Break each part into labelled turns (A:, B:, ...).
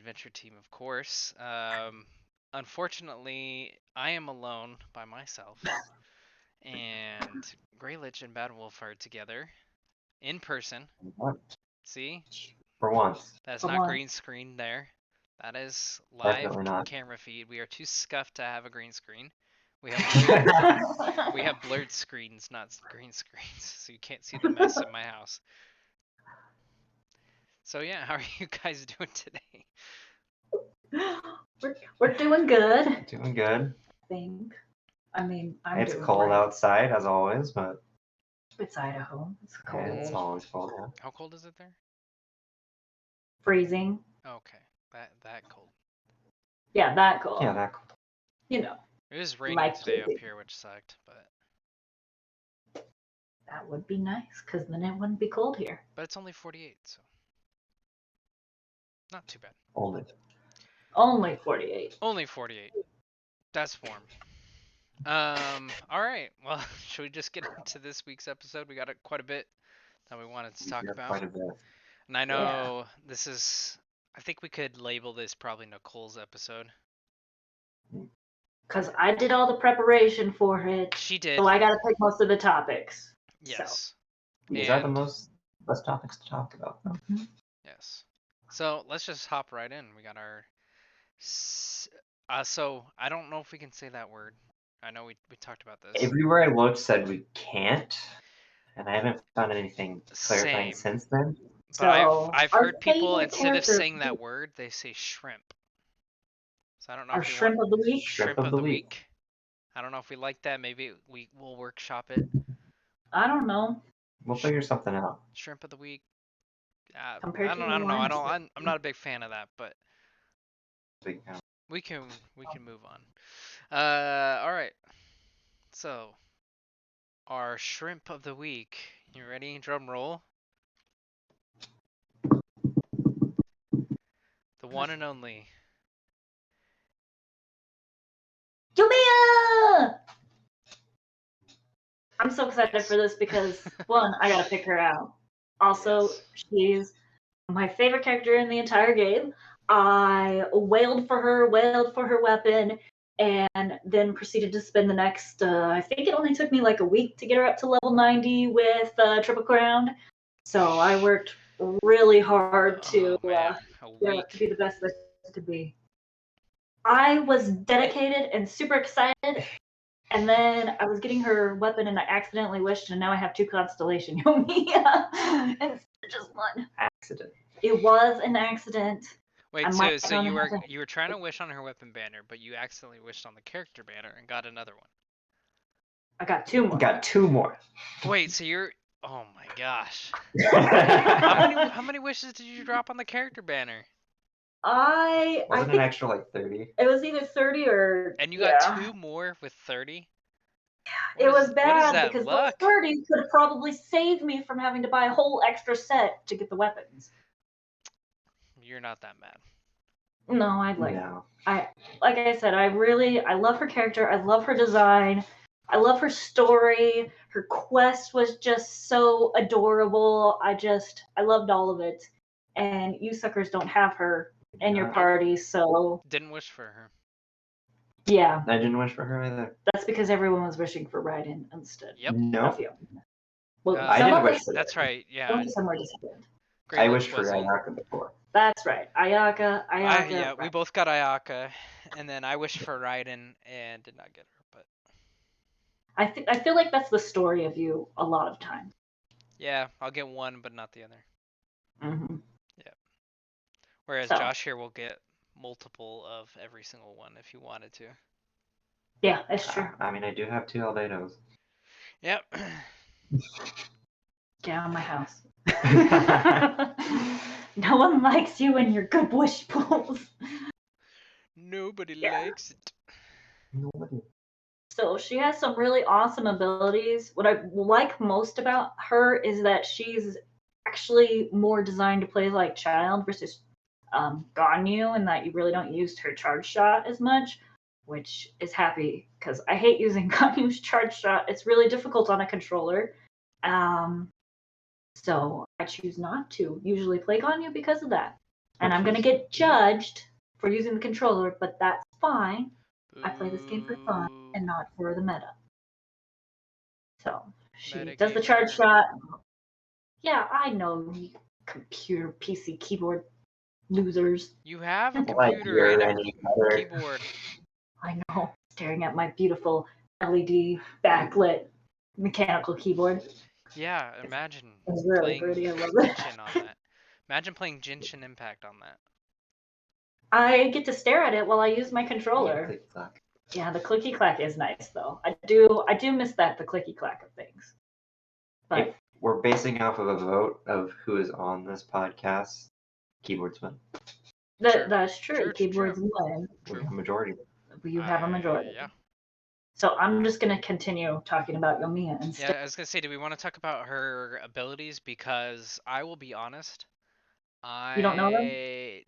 A: adventure team, of course. Unfortunately, I am alone by myself, and Greylich and Bad Wolf are together in person.
B: What?
A: See,
B: For once.
A: that's
C: Come
A: not
C: on.
A: green screen there. That is live
B: Definitely not.
A: camera feed. We are too scuffed to have a green screen. We have we have blurred screens, not green screens, so you can't see the mess in my house. So yeah, how are you guys doing today?
C: We're doing good,
B: Doing good.
C: I think. I mean, I'm
B: It's
C: doing
B: cold
C: great.
B: outside as always, but
C: It's Idaho. It's cold.
B: it's always cold. Yeah.
A: How cold is it there?
C: Freezing.
A: Okay, that cold.
C: Yeah, that cold.
B: Yeah, that cold.
C: You know,
A: It was raining
C: Like
A: today up
C: you.
A: here, which sucked, but
C: that would be nice, because then it wouldn't be cold here.
A: it's only 48, so not too bad.
C: Only 48.
A: Only 48. That's warm. All right. Well, should we just get into this week's episode? We got quite a bit that we wanted to talk about.
B: Quite a bit.
A: And I know this is, I think we could label this probably Nicole's episode.
C: Because I did all the preparation for it.
A: She did.
C: So I got to pick most of the topics.
A: Yes.
B: These are the best topics to talk about.
C: Mm-hmm.
A: Yes. So let's just hop right in. We got our. So I don't know if we can say that word. I know we talked about this.
B: Everywhere I looked said we can't, and I haven't found anything clarifying since then.
A: But
C: So
A: I've
C: our
A: heard people
C: favorite
A: instead of
C: character-
A: saying that word, they say shrimp. So I don't know.
C: Our
A: if we
C: shrimp
A: want...
C: of the week?
A: Shrimp of the week. I don't know if we like that. Maybe we'll workshop it.
C: I don't know.
B: We'll figure something out.
A: Shrimp of the week. I
C: Compared
A: don't
C: to
A: know.
C: the
A: I'm not a big fan of that, but
B: Big fan.
A: we can move on. All right. So our shrimp of the week. You ready? Drum roll. The one and only.
C: Yoimiya! I'm so excited for this because, one, I gotta pick her out. Also, she's my favorite character in the entire game. I wailed for her weapon, and then proceeded to spend the next, I think it only took me like a week to get her up to level 90 with Triple Crown. So I worked really hard to get her to be the best that it could be. I was dedicated and super excited, and then I was getting her weapon and I accidentally wished, and now I have 2 Constellation Yoimiya instead of just 1.
B: Accident.
C: It was an accident.
A: Wait, so you were trying to wish on her weapon banner, but you accidentally wished on the character banner and got another one.
C: I got 2 more.
B: Got 2 more.
A: Wait, so you're... Oh my gosh. How many wishes did you drop on the character banner?
B: Wasn't an extra like 30?
C: It was either 30 or...
A: And you got 2 more with 30?
C: It was bad because those 30 could have probably saved me from having to buy a whole extra set to get the weapons.
A: You're not that mad.
C: No, like I said, I love her character. I love her design. I love her story. Her quest was just so adorable. I loved all of it. And you suckers don't have her in your party, so...
A: Didn't wish for her.
C: Yeah.
B: I didn't wish for her either.
C: That's because everyone was wishing for Raiden instead.
A: Yep.
B: No.
C: Well,
B: I didn't wish for
A: That's right, yeah.
C: Some were disappointed.
B: I wished for Ayaka before.
C: That's right. Ayaka.
A: Yeah,
C: right.
A: we both got Ayaka, and then I wished for Raiden and did not get her, but...
C: I feel like that's the story of you a lot of times.
A: Yeah, I'll get one, but not the other.
C: Mm-hmm.
A: Yeah. Whereas Josh here will get multiple of every single one if he wanted to.
C: Yeah, that's true.
B: I mean, I do have 2 Albedos.
A: Yep.
C: Get out of my house. No one likes you and your good wish pulls.
A: Nobody likes it.
B: Nobody.
C: So she has some really awesome abilities. What I like most about her is that she's actually more designed to play like Child versus Ganyu, and that you really don't use her charge shot as much, which is happy because I hate using Ganyu's charge shot. It's really difficult on a controller. So I choose not to usually play Ganyu because of that. And I'm gonna get judged for using the controller, but that's fine. I play this game for fun and not for the meta. So she does the charge shot. Yeah, I know, you computer PC keyboard losers.
A: You have a computer and a keyboard.
C: I know, staring at my beautiful LED backlit mechanical keyboard.
A: Yeah, imagine
C: It's really
A: playing
C: pretty. I love it.
A: Genshin on that. Imagine playing Genshin Impact on that.
C: I get to stare at it while I use my controller. Yeah, the clicky clack is nice though. I do miss that, the clicky clack of things. But
B: if we're basing off of a vote of who is on this podcast, keyboards win.
C: That's true. Keyboards win.
B: We have a majority.
C: You have a majority.
A: Yeah.
C: So I'm just gonna continue talking about Yoimiya instead.
A: Yeah, I was gonna say, do we want to talk about her abilities? Because I will be honest,
C: You don't know them?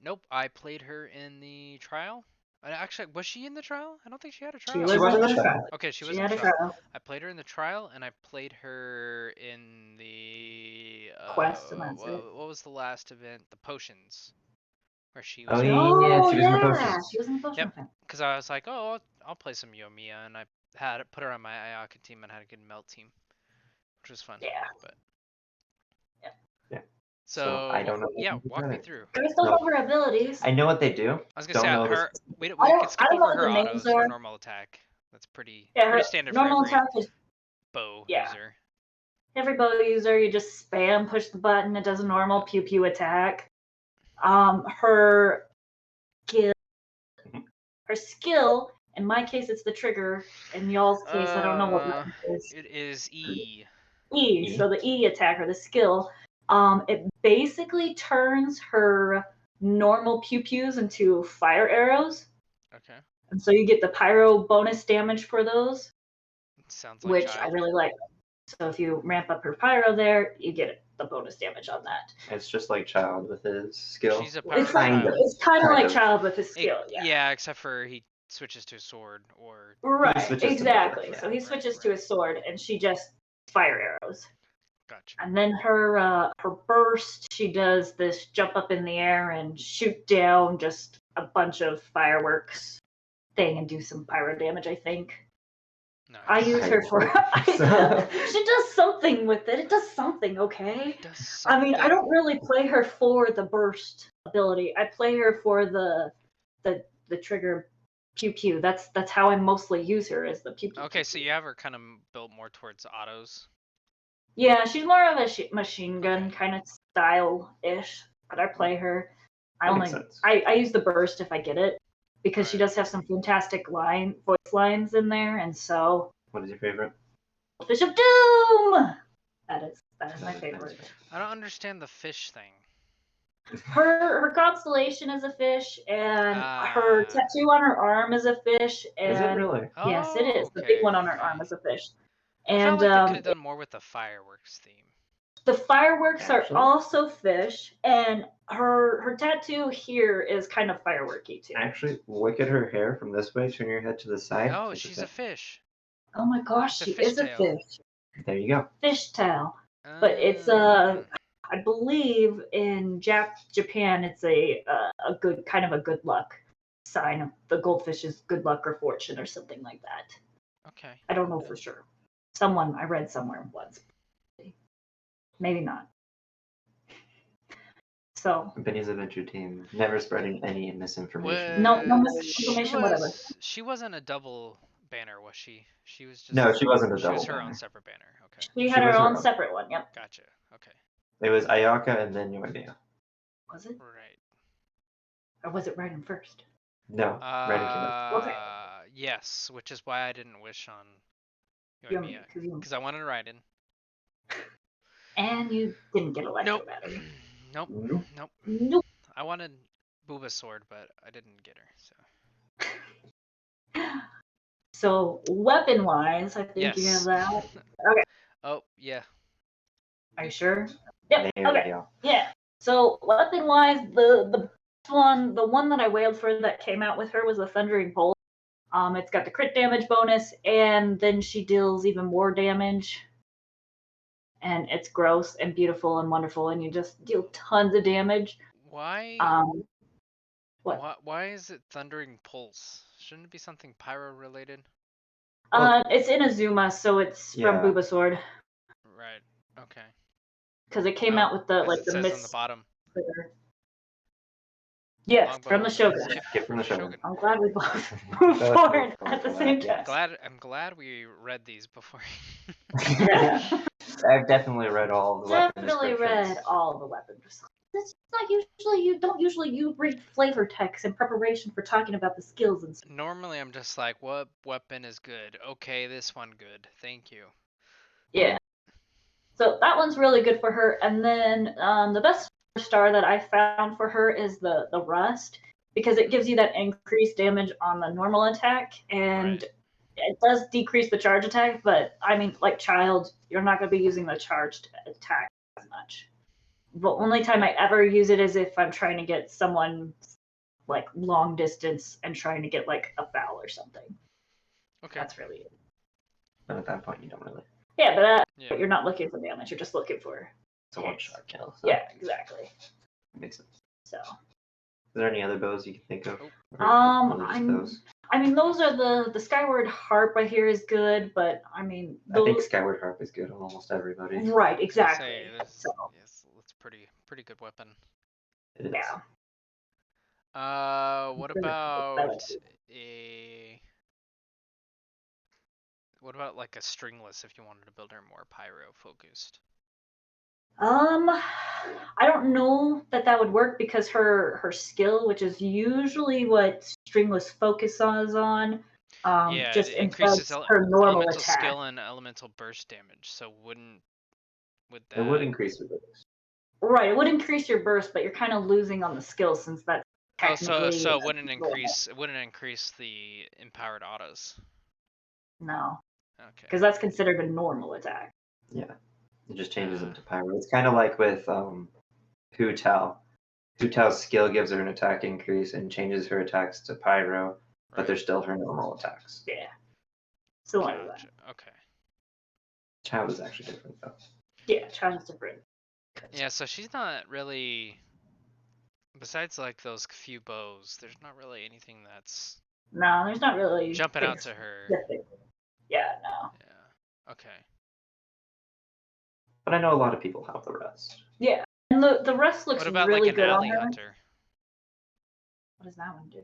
A: Nope, I played her in the trial. Actually, was she in the trial? I don't think she had a trial.
C: She was in the trial.
A: Okay, she was in the trial. I played her in the trial, and I played her in the
C: Quest. And that's it.
A: what was the last event? The potions, where she
B: Oh
A: was.
B: yeah, she was in the potions.
C: She was in the potion event.
A: Because I was like, oh, I'll play some Yoimiya, and I had put her on my Ayaka team and had a good melt team, which was fun.
C: Yeah.
A: But
B: yeah.
A: So
B: I don't know.
A: Yeah, walk me through.
C: I still know her abilities.
B: I know what they do.
A: I was gonna say her. We can skip over her autos, her normal attack. That's pretty standard
C: normal
A: for every
C: attack is
A: bow user.
C: Every bow user, you just spam, push the button. It does a normal pew pew attack. Her skill. In my case, it's the trigger. In y'all's case, I don't know what mine is.
A: It is E.
C: E. So the E attack or the skill. It basically turns her normal pew pews into fire arrows.
A: Okay.
C: And so you get the pyro bonus damage for those.
A: Sounds like
C: which
A: child.
C: I really like. So if you ramp up her pyro there, you get the bonus damage on that.
B: It's just like Child with his skill.
A: She's a pyro
C: It's kind of like Child with his skill. Yeah,
A: except for he switches to a sword or.
C: Right, exactly. So he switches to a sword, and she just fire arrows.
A: Gotcha.
C: And then her burst, she does this jump up in the air and shoot down just a bunch of fireworks thing and do some pyro damage, I think. Nice. I use her for she does something with it. It does something, okay? I mean, I don't really play her for the burst ability. I play her for the trigger pew pew. That's how I mostly use her, is the pew pew.
A: Okay, so you have her kind of built more towards autos.
C: Yeah, she's more of a machine gun kind of style-ish, but I play her. I use the burst if I get it, because she does have some fantastic voice lines in there, and so.
B: What is your favorite?
C: Fish of Doom. That is my favorite.
A: I don't understand the fish thing.
C: Her constellation is a fish, and her tattoo on her arm is a fish. And
B: is it really?
C: Yes, it is. The big one on her arm is a fish. And
A: I felt like they could have done more with the fireworks theme.
C: The fireworks are also fish, and her tattoo here is kind of fireworky too.
B: Actually, look at her hair from this way. Turn your head to the side.
A: Oh, she's a fish.
C: Oh my gosh, she is a fish.
B: There you go.
C: Fishtail. But it's I believe in Japan it's a good kind of a good luck sign of the goldfish is good luck or fortune or something like that.
A: Okay.
C: I don't know for sure. I read somewhere once. Maybe not. So.
B: Benny's Adventure Team never spreading any misinformation.
C: No misinformation, whatever.
A: She wasn't a double banner, was she? She was just.
B: No, she wasn't a double.
A: She was her own separate banner. Okay.
C: She had her own separate one. Yep.
A: Gotcha. Okay.
B: It was Ayaka and then Yoimiya.
C: Was it?
A: Right.
C: Or was it Raiden first?
B: No, Raiden came up.
C: Okay.
A: Yes, which is why I didn't wish on Yoimiya, because I wanted Raiden.
C: And you didn't get electro battery.
A: Nope. I wanted Booba's sword, but I didn't get her.
C: So weapon-wise, I think you have that. Okay.
A: Oh yeah.
C: Are you sure? Yep.
B: There
C: okay. Yeah. So weapon-wise, the one that I wailed for that came out with her was the Thundering Pole. It's got the crit damage bonus, and then she deals even more damage. And it's gross and beautiful and wonderful, and you just deal tons of damage.
A: Why?
C: What?
A: Why is it Thundering Pulse? Shouldn't it be something pyro related?
C: It's in Azuma, so it's from
B: Yeah.
C: Sword.
A: Right. Okay.
C: Because it came
A: Oh,
C: out with the
A: as it
C: the
A: says on the
C: mist.
A: bottom.
C: Yes, from
A: Longbow.
C: the Shogun.
B: Gift from the Shogun.
C: I'm glad we both moved forward at the same time.
A: I'm glad we read these before.
C: Yeah.
B: I've definitely read all the weapon
C: Definitely read
B: descriptions.
C: all the weapon descriptions. It's not usually you read flavor text in preparation for talking about the skills and stuff.
A: Normally, I'm just like, what weapon is good? Okay, this one good. Thank you.
C: Yeah. So that one's really good for her. And then the best star that I found for her is the rust, because it gives you that increased damage on the normal attack, and it does decrease the charge attack. But I mean, like Child, you're not going to be using the charged attack as much. The only time I ever use it is if I'm trying to get someone like long distance and trying to get like a foul or something.
A: Okay.
C: That's really it.
B: But at that point, you don't really.
C: Yeah, but you're not looking for damage. You're just looking for.
B: It's a one-shot kill. So
C: Yeah, exactly.
B: makes sense.
C: So.
B: Is there any other bows you can think of?
C: I mean, those are the Skyward Harp I hear is good, but I mean,
B: I think Skyward Harp is good on almost everybody.
C: Right, exactly.
A: Yes, it's pretty good weapon.
B: It is.
C: Yeah.
A: What about like a stringless if you wanted to build her more pyro focused?
C: I don't know that would work because her skill, which is usually what stringless focuses on,
A: Yeah,
C: just
A: it increases
C: her normal
A: elemental
C: attack.
A: skill and elemental burst damage. So would that?
B: It would increase your burst.
C: Right, it would increase your burst, but you're kind of losing on the skill since that's technically.
A: So it wouldn't increase the empowered autos.
C: No.
A: Okay.
C: Because that's considered a normal attack.
B: Yeah. It just changes them to pyro. It's kind of like with Hu Tao. Hu Tao's skill gives her an attack increase and changes her attacks to pyro, but they're still her normal attacks.
C: Yeah. So
A: gotcha.
C: anyway.
A: Okay.
B: Child is actually different though.
C: Yeah, Child is different.
A: Yeah, so she's not really. Besides like those few bows, there's not really anything that's.
C: No, there's not really
A: jumping out to her.
C: Yeah, no.
A: Yeah. Okay.
B: But I know a lot of people have the rest.
C: Yeah, and the rest looks
A: what about
C: really
A: like an
C: good
A: alley
C: on her.
A: hunter?
C: What does that one do?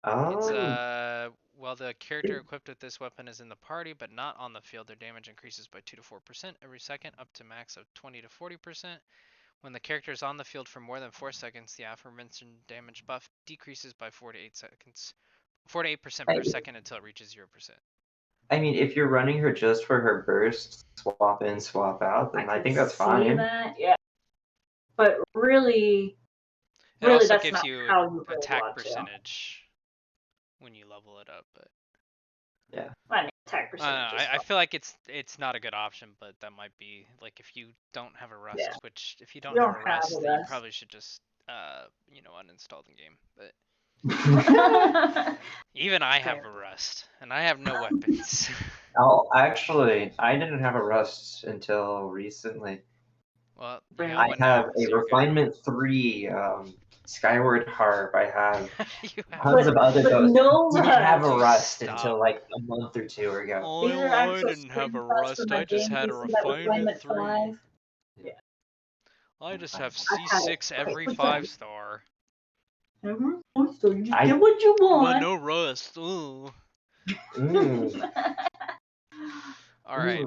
A: It's well, the character equipped with this weapon is in the party but not on the field. Their damage increases by 2 to 4% every second, up to max of 20 to 40%. When the character is on the field for more than 4 seconds, the aforementioned damage buff decreases by 4 to 8% per second until it reaches 0%.
B: I mean, if you're running her just for her burst, swap in, swap out, then I think that's fine.
C: Yeah. But really,
A: it also
C: that's
A: gives
C: not
A: you
C: how you really
A: attack
C: want
A: percentage when you level it up, but
B: yeah.
C: I mean, attack percentage.
A: I feel like it's not a good option, but that might be like if you don't have a rust, which if you don't have a rust, then you probably should just uninstall the game. But even I have a rust, and I have no weapons.
B: Oh, actually, I didn't have a rust until recently.
A: Well,
B: I have a Refinement 3 Skyward Harp. I have tons of other bows. Didn't have a rust until like a month or two ago.
A: Oh, I didn't have a rust. I just had a Refinement 3.
C: Yeah.
A: I just have C6 every 5-star.
C: So you just get what you want.
A: But no rust. Ooh. Alright.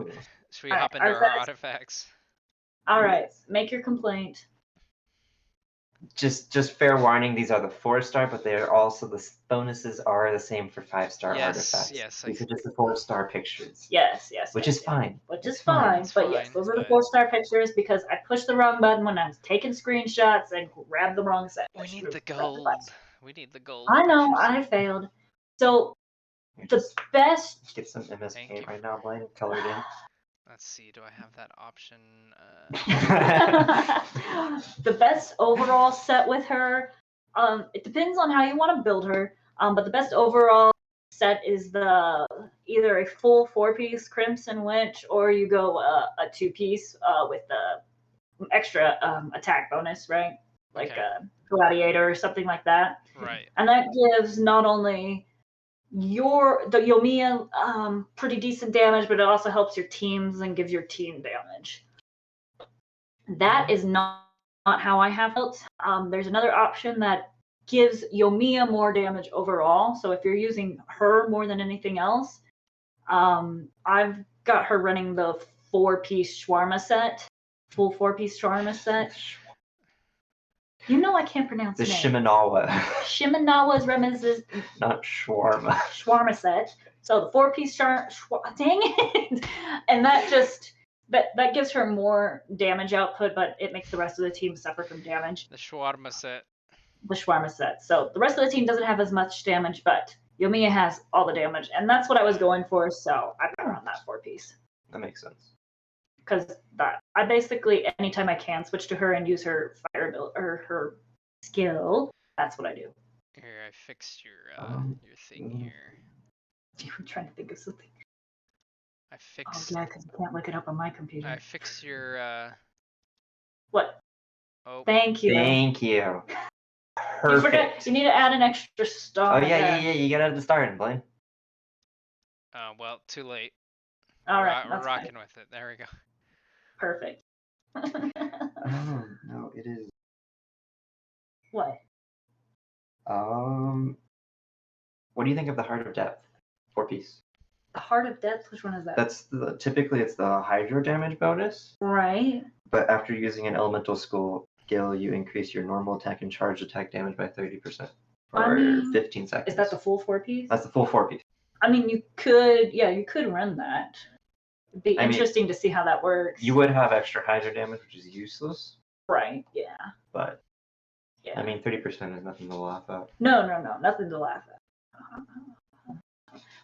A: Should we hop into our artifacts?
C: Alright, make your complaint.
B: Just fair warning, these are the 4-star, but they're also the bonuses are the same for 5-star artifacts.
A: Yes,
B: these are just the 4-star pictures.
C: Yes.
B: Which is fine.
C: Which is fine. But yes, those are the 4-star pictures because I pushed the wrong button when I was taking screenshots and grabbed the wrong set.
A: We need the gold. We need the gold.
C: I know, I failed. So the best.
B: Get some MS Paint right now, Blaine. Colored in.
A: Let's see. Do I have that option?
C: The best overall set with her. It depends on how you want to build her. But the best overall set is the either a full 4-piece Crimson Winch or you go a 2-piece with the extra attack bonus, right? like
A: Okay.
C: a gladiator or something like that.
A: Right.
C: And that gives not only the Yoimiya pretty decent damage, but it also helps your teams and gives your team damage. That is not how I have it. There's another option that gives Yoimiya more damage overall. So if you're using her more than anything else, I've got her running the 4-piece shawarma set, full 4-piece shawarma set. You know I can't pronounce
B: The
C: names.
B: Shimenawa.
C: Shimenawa's reminiscence.
B: Not shawarma.
C: Shawarma set. So the 4-piece dang it, and that just that gives her more damage output, but it makes the rest of the team suffer from damage.
A: The shawarma set.
C: The shawarma set. So the rest of the team doesn't have as much damage, but Yoimiya has all the damage, and that's what I was going for. So I'm gonna run that 4-piece
B: That makes sense.
C: because that I basically anytime I can switch to her and use her fire ability or her skill, that's what I do.
A: Here, I fixed your thing
B: mm.
A: here.
C: I'm trying to think of something.
A: I
C: Oh
A: fixed.
C: yeah, because I can't look it up on my computer.
A: I fixed your.
C: What?
A: Oh.
C: Thank you.
B: Thank you.
C: You
B: Perfect.
C: forgot. You need to add an extra star.
B: Oh yeah. You gotta add the star in, Blaine.
A: Well, too late.
C: All right,
A: We're
C: that's
A: rocking
C: fine.
A: with it. There we go.
C: Perfect.
B: Oh no, it is.
C: What?
B: What do you think of the Heart of Depth? 4-piece.
C: The Heart of Death. Which one is that?
B: That's typically it's the Hydro damage bonus,
C: right.
B: but after using an elemental skill, you increase your normal attack and charge attack damage by 30% for 15 seconds.
C: Is that the full 4-piece?
B: That's the full 4-piece.
C: I mean, you could run that. It'd be interesting to see how that works.
B: You would have extra Hydro damage, which is useless.
C: Right. Yeah.
B: But
C: yeah.
B: I mean, 30% is nothing to laugh at.
C: No, nothing to laugh at.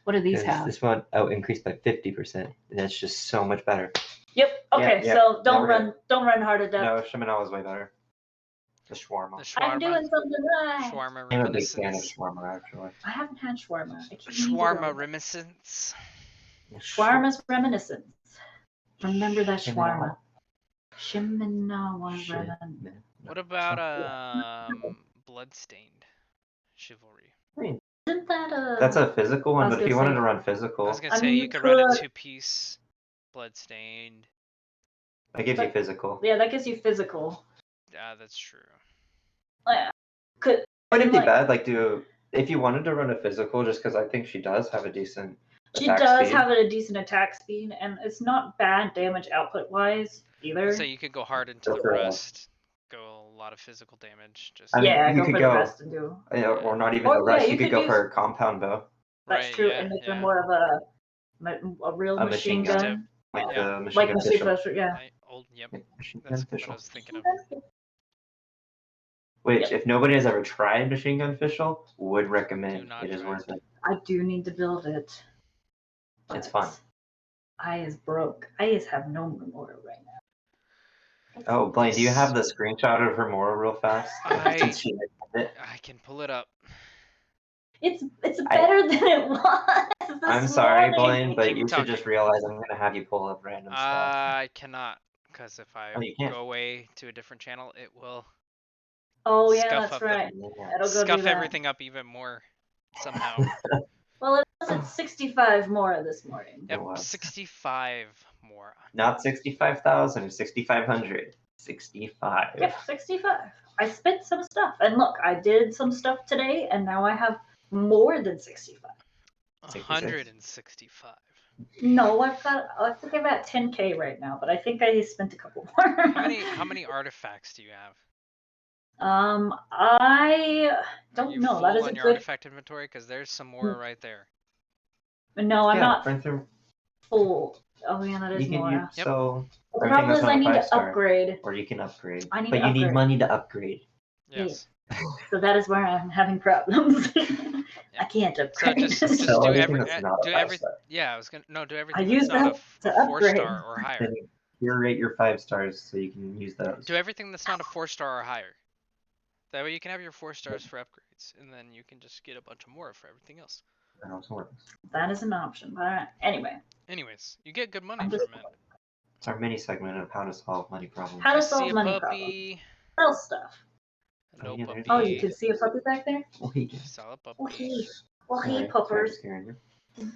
C: What do these have?
B: This one increased by 50%, and that's just so much better.
C: Yep. Okay.
B: Yeah,
C: so don't run Heart of Death.
B: No, Shimenawa was way better. The shawarma.
C: I'm doing something right.
A: Shawarma
B: I'm a big fan of
A: reminiscence.
B: shawarma, actually.
C: I haven't had shawarma.
A: Shawarma reminiscence.
C: Shawarma's reminiscence. Remember that shawarma. Shimenawa reminiscence.
A: What about Bloodstained Chivalry?
C: Isn't that
B: That's a physical one, but if you wanted to run physical,
A: I was gonna say you could run a 2-piece Bloodstained.
B: That gives you physical.
C: Yeah, that gives you physical.
A: That's true.
C: Yeah.
B: Wouldn't be bad. If you wanted to run a physical, just because I think she does have a decent.
C: She does have a decent attack speed, and it's not bad damage output wise either.
A: So you could go hard into the rest, go a lot of physical damage. Just
C: go for the rest and do.
B: Or not even the rest. You could go for a compound bow.
C: That's true, and make them more of a real machine gun.
B: Like the machine gun official.
C: Yeah.
A: Yep. That's what I was thinking of.
B: Which, if nobody has ever tried Machine Gun Official, would recommend. It is worth it.
C: I do need to build it.
B: It's fun.
C: I is broke. I is have no memorial right now.
B: Oh, Blaine, do you have the screenshot of her memorial real fast?
A: I can pull it up.
C: It's better than it was.
B: I'm sorry, Blaine, but you should just realize I'm gonna have you pull up random stuff.
A: I cannot, because if I go away to a different channel, it will.
C: Oh yeah, that's right.
A: It'll scuff everything up even more somehow.
C: Well, it was at 65 more this morning.
A: Yep, 65 more.
B: Not 65,000, 6,500. 65.
C: Yep, 65. I spent some stuff, and look, I did some stuff today, and now I have more than 65.
A: 165.
C: No, I think I'm at 10K right now, but I think I spent a couple more.
A: How many artifacts do you have?
C: I don't know. That is a
A: on your
C: good
A: artifact inventory, because there's some more right there.
C: No, I'm not full. Oh yeah, that is more.
B: So
C: the problem is I need to upgrade.
B: Or you can upgrade.
C: But
B: you need money to upgrade.
A: Yes.
C: So that is where I'm having problems. I can't upgrade.
A: So just do everything. Yeah, I was gonna do everything.
C: I use that to upgrade.
A: 4-star or higher.
B: Curate your 5 stars so you can use those.
A: Do everything that's not a 4-star or higher. That way you can have your 4 stars for upgrades, and then you can just get a bunch of more for everything else.
C: That is an option, but anyway.
A: Anyways, you get good money from it.
B: It's our mini segment of how to solve money problems.
C: How to solve money problems. Sell stuff.
A: No
B: Oh, yeah, there's
C: Oh, you
A: puppy.
C: can see a puppy back there?
A: Solid
C: Oh,
A: puppy.
C: hey. Well, hey,
B: Sorry,
C: puppers.
B: scaring you.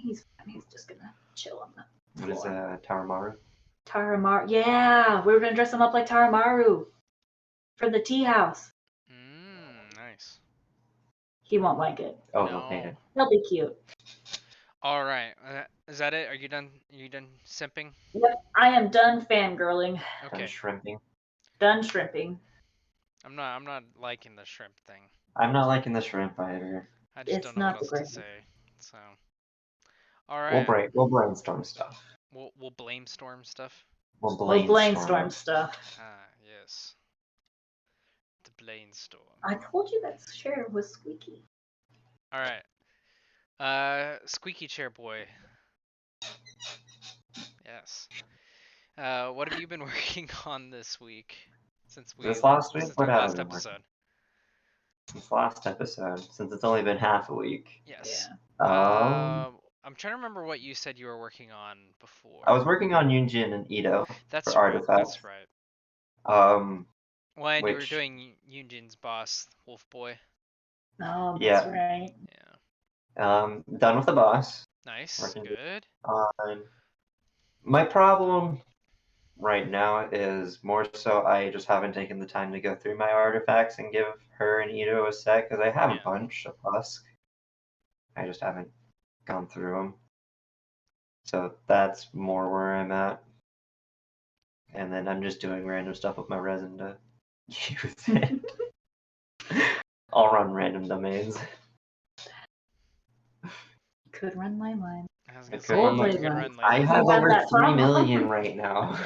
C: He's fine. He's just gonna chill on the
B: What is
C: floor.
B: Taramaru?
C: Taramaru. Yeah, we were gonna dress him up like Taramaru for the tea house.
A: Nice.
C: He won't like it.
B: Oh,
A: No.
B: they'll paint it.
C: He'll be cute.
A: All right. Is that it? Are you done? Simping?
C: Yep, I am done fangirling.
B: Done
A: Okay.
B: shrimping.
C: Done shrimping.
A: I'm not liking the shrimp thing.
B: I'm not liking the shrimp either.
A: I just
C: It's
A: don't know what
C: not the
A: else to
C: greatest.
A: say. So. All right.
B: We'll brainstorm stuff.
A: We'll blame storm stuff.
B: We'll
C: We'll brainstorm
B: it.
C: stuff.
A: Ah, yes. The brainstorm.
C: I told you that chair was squeaky.
A: All right. Squeaky chair boy. Yes. What have you been working on this week? Since our
B: What have I
A: last
B: been working
A: episode.
B: Since last episode, since it's only been half a week.
A: Yes.
B: Um,
A: I'm trying to remember what you said you were working on before.
B: I was working on Yunjin and Ito
A: That's
B: for
A: right.
B: artifacts.
A: That's right.
B: Um,
A: Well, and you were
B: which-
A: doing Yunjin's boss, Wolf Boy.
C: Oh, that's
B: Yeah.
C: right.
A: Yeah.
B: done with the boss.
A: Nice.
B: Working
A: Good.
B: on my problem right now is more so I just haven't taken the time to go through my artifacts and give her and Ito a set because I have
A: Yeah.
B: a bunch of Husk. I just haven't gone through them. So that's more where I'm at. And then I'm just doing random stuff with my resin to use it. I'll run random domains.
C: Could run Line.
A: I was
B: I
A: gonna
B: could
A: say
B: run
A: you
B: like-
A: could run
B: I
A: like
B: have
C: You have
B: over
C: that
B: 3
C: problem.
B: million right now.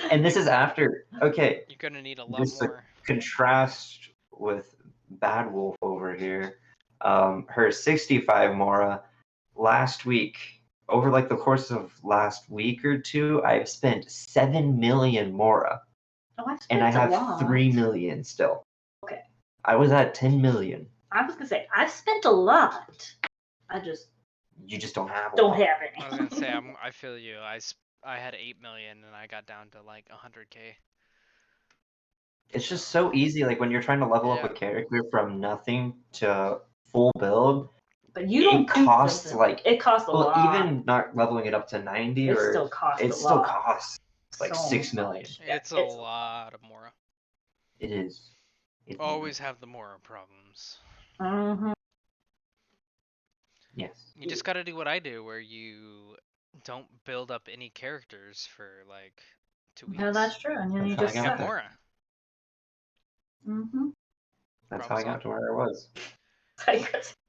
B: And this is after. Okay,
A: you're gonna need a lot
B: just
A: more.
B: contrast with Bad Wolf over here. Her 65 Mora last week, over like the course of last week or two, I've spent 7 million Mora.
C: Oh, I've
B: And I
C: spent a
B: have
C: lot.
B: 3 million still.
C: Okay.
B: I was at 10 million.
C: I was gonna say I've spent a lot. I just
B: You just don't have a
C: don't
B: lot.
C: have any.
A: I was gonna say I feel you. I had 8 million and I got down to like 100K.
B: It's just so easy. Like when you're trying to level up
A: Yeah.
B: a character from nothing to full build,
C: But you don't
B: it
C: do
B: costs
C: something.
B: like
C: It costs a
B: well,
C: lot.
B: even not leveling it up to 90
C: It
B: or
C: still costs
B: it
C: a
B: still
C: lot.
B: costs like
C: So
B: 6 million.
C: much. Yeah,
A: It's a lot of Mora.
B: It is. It
A: Always
B: is.
A: have the Mora problems.
C: Mhm.
B: Yes.
A: You just gotta do what I do, where you don't build up any characters for like 2 weeks.
C: Yeah, that's true. And then you
B: That's
C: just
B: how I
A: You
B: got
A: have
C: suck.
B: there.
A: Mora.
C: Mm-hmm.
B: That's
A: Problem
B: how I
A: solved.
B: got to where I was.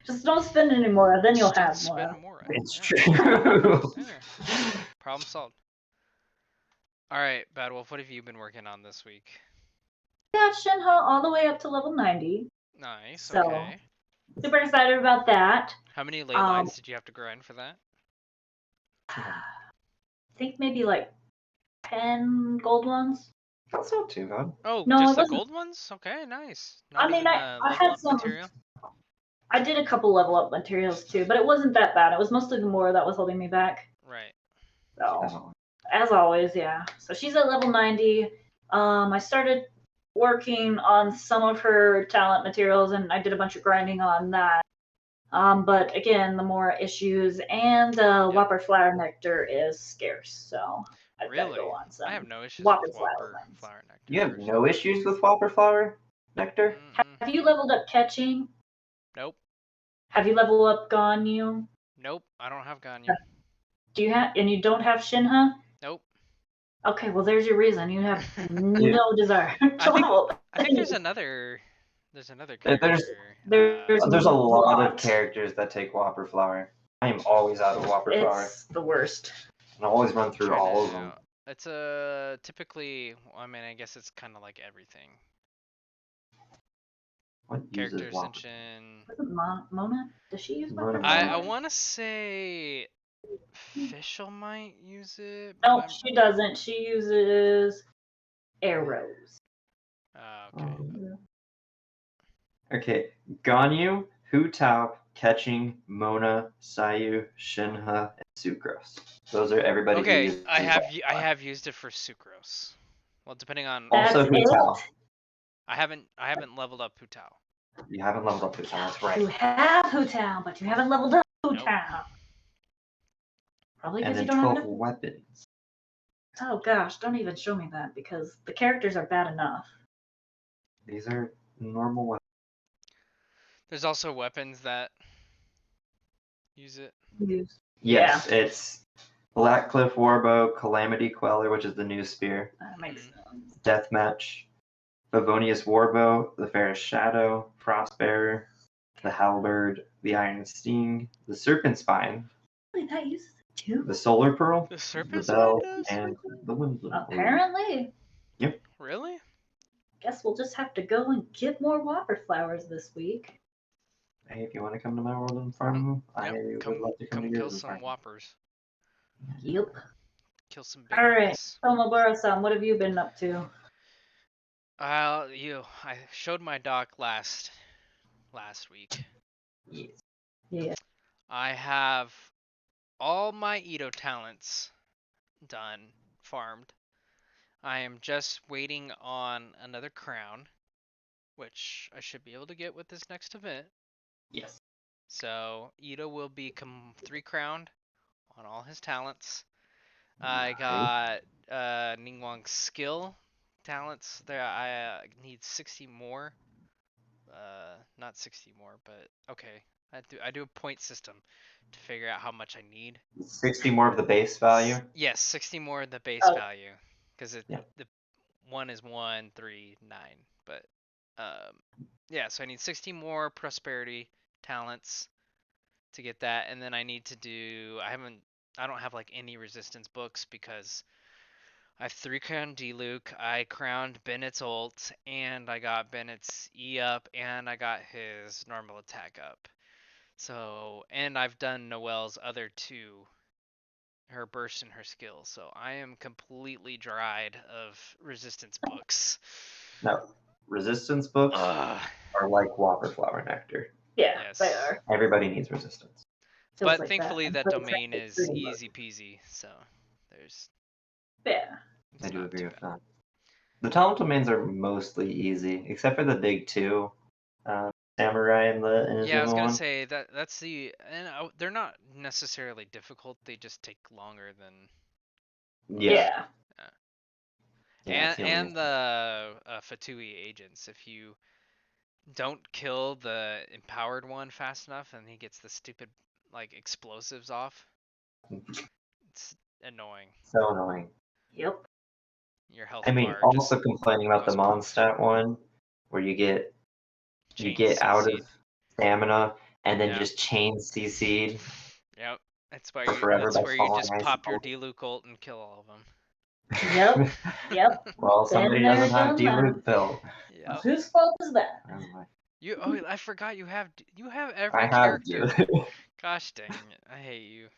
C: Just don't spend any more, then you'll
A: Just don't
C: have
A: spend
C: more.
A: Mora.
B: It's
A: Yeah.
B: true.
A: Yeah. Problem solved. All right, Bad Wolf. What have you been working on this week?
C: Got Shinha all the way up to level 90.
A: Nice.
C: So-
A: Okay.
C: Super excited about that.
A: How many ley lines did you have to grind for that?
C: I think maybe like 10 gold ones.
B: That's not too bad.
A: Oh,
C: No,
A: just
C: it
A: the
C: wasn't.
A: gold ones? Okay, nice.
C: I
A: Not
C: mean,
A: even
C: I
A: level
C: had
A: up
C: some.
A: material.
C: I did a couple level up materials too, but it wasn't that bad. It was mostly the Mora that was holding me back.
A: Right.
C: So,
B: Oh.
C: as always, yeah. So she's at level 90. I started working on some of her talent materials, and I did a bunch of grinding on that. But again, the Mora issues and Whopper Flower Nectar is scarce, so I've got to
A: Really?
C: go on some.
A: I have no issues
C: Whopper
A: with
C: flower
A: Whopper
C: ones.
A: flower nectar.
B: You have
A: personally.
B: no issues with Whopper Flower Nectar?
A: Mm-mm.
C: Have you leveled up catching?
A: Nope.
C: Have you leveled up Ganyu?
A: Nope. I don't have Ganyu.
C: Do you have? And you don't have Shinha?
A: Nope.
C: Okay, well there's your reason. You have no desire to
A: I think-
C: level up.
A: I think there's another
B: There's-
A: character.
B: There's a lot of
C: lot.
B: characters that take Whopper Flower. I am always out of Whopper Flower.
C: It's the worst.
B: And I always run through
A: trying
B: all of
A: to-
B: them.
A: It's typically. I mean, I guess it's kind of like everything.
B: What uses
A: Character
B: Whopper?
A: ascension.
C: Wasn't Mona? Does she use
B: Mona
C: Whopper
A: I
C: Flower?
A: want to say Fischl might use it.
C: No,
A: but
C: she doesn't. She uses arrows.
A: Okay.
B: Okay, Ganyu, Hu Tao, Catching, Mona, Sayu, Shinha, and Sucrose. Those are everybody who
A: Okay,
B: uses
A: I
B: Whopper Flower.
A: have used it for sucrose. Well, depending on
B: Also
C: That's
B: Hu
C: it?
B: Tao.
A: I haven't leveled up Hu Tao.
B: You haven't leveled up Hu Tao, that's right.
C: You have Hu Tao, but you haven't leveled up Hu
A: Nope.
C: Tao. Probably
B: And
C: because you
B: then
C: don't have
B: 12
C: enough.
B: weapons.
C: Oh gosh, don't even show me that because the characters are bad enough.
B: These are normal weapons.
A: There's also weapons that use it.
B: Yes, it's Blackcliff Warbow, Calamity Queller, which is the new spear,
C: That makes sense.
B: Deathmatch, Favonius Warbow, the Fairest Shadow, Frostbearer, the Halberd, the Iron Sting, the Serpent Spine,
C: Really, that uses it too?
B: the Solar Pearl,
A: The
B: the
A: Serpent Spine
B: Bell,
A: does?
B: and the Winslow.
C: Apparently.
A: Really?
C: Guess we'll just have to go and get more whopper flowers this week.
B: Hey, if you want to come to my world and farm, I
A: Yep.
B: would love to come to
A: kill
B: yours and
A: some
B: farm.
A: whoppers.
C: Yep.
A: Kill some big
C: Alright,
A: guys.
C: Tomoboro-san, what have you been up to?
A: I showed my doc last week.
B: Yes.
C: Yeah.
A: I have all my Edo talents done, farmed. I am just waiting on another crown, which I should be able to get with this next event.
B: Yes.
A: So Edo will be 3-crowned on all his talents. I got Ningguang's skill talents. There, I need 60 more. Not 60 more, but okay. I do a point system to figure out how much I need.
B: 60 more of the base value.
A: Yes, 60 more of the base
C: Oh.
A: value, because
B: Yeah.
A: the one is 1, 3, 9. But yeah, so I need 60 more prosperity talents to get that, and then I need to do. I don't have like any resistance books because I have 3-crowned D-Luke, I crowned Bennett's ult, and I got Bennett's E up, and I got his normal attack up. So, and I've done Noelle's other 2, her burst and her skill. So I am completely dried of resistance books.
B: No, resistance books
A: Ugh.
B: are like Whopper Flower Nectar.
C: Yeah,
A: Yes.
C: they are.
B: Everybody needs resistance.
C: Feels
A: But
C: like
A: thankfully that
C: But it's
A: domain
C: actually
A: is
C: pretty
A: easy peasy, so there's
C: Yeah.
B: I
A: it's
B: do
A: not
B: agree
A: too
B: with
A: bad.
B: that. The talent domains are mostly easy, except for the big 2, Samurai and the
A: Yeah, I was
B: Inazuma
A: gonna
B: one.
A: say that's the, and they're not necessarily difficult. They just take longer than most.
B: Yeah.
A: Yeah.
B: It's the only
A: And the Fatui agents. If you don't kill the empowered one fast enough, and he gets the stupid like explosives off, it's annoying.
B: so annoying.
C: Yep.
A: Your health
B: I mean,
A: bar
B: also
A: just
B: complaining about the
A: goes poof.
B: Mondstadt one, where you get
A: Chain
B: out
A: CC'd.
B: of stamina and then
A: Yeah.
B: just chain CC'd
A: Yep.
B: forever
A: That's
B: by
A: where you
B: falling
A: just
B: ice
A: pop your
B: ult.
A: D-Luke ult and kill all of them.
C: Yep. Yep.
B: Well,
C: Been
B: somebody
C: there,
B: doesn't have
C: done that.
B: D-Luke built.
A: Yep.
C: Whose fault is that?
A: I forgot you have
B: I
A: every
B: have
A: character.
B: D-Luke.
A: Gosh dang it. I hate you.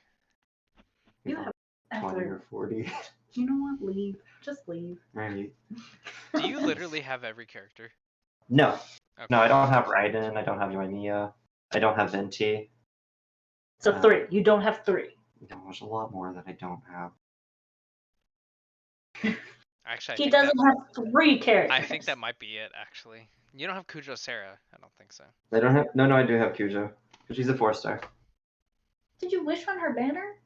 C: You have
B: 20
C: every.
B: or 40.
C: You know what? Leave. Just leave.
B: Right.
A: Do you literally have every character?
B: No.
A: Okay.
B: No, I don't have Raiden, I don't have Yoimiya, I don't have Venti.
C: So 3. You don't have 3.
B: No, there's a lot more that I don't have.
A: Actually,
C: He doesn't have 3 characters.
A: I think that might be it, actually. You don't have Kujo Sarah. I don't think so.
B: I don't have. No, I do have Kujo. But she's a 4-star.
C: Did you wish on her banner?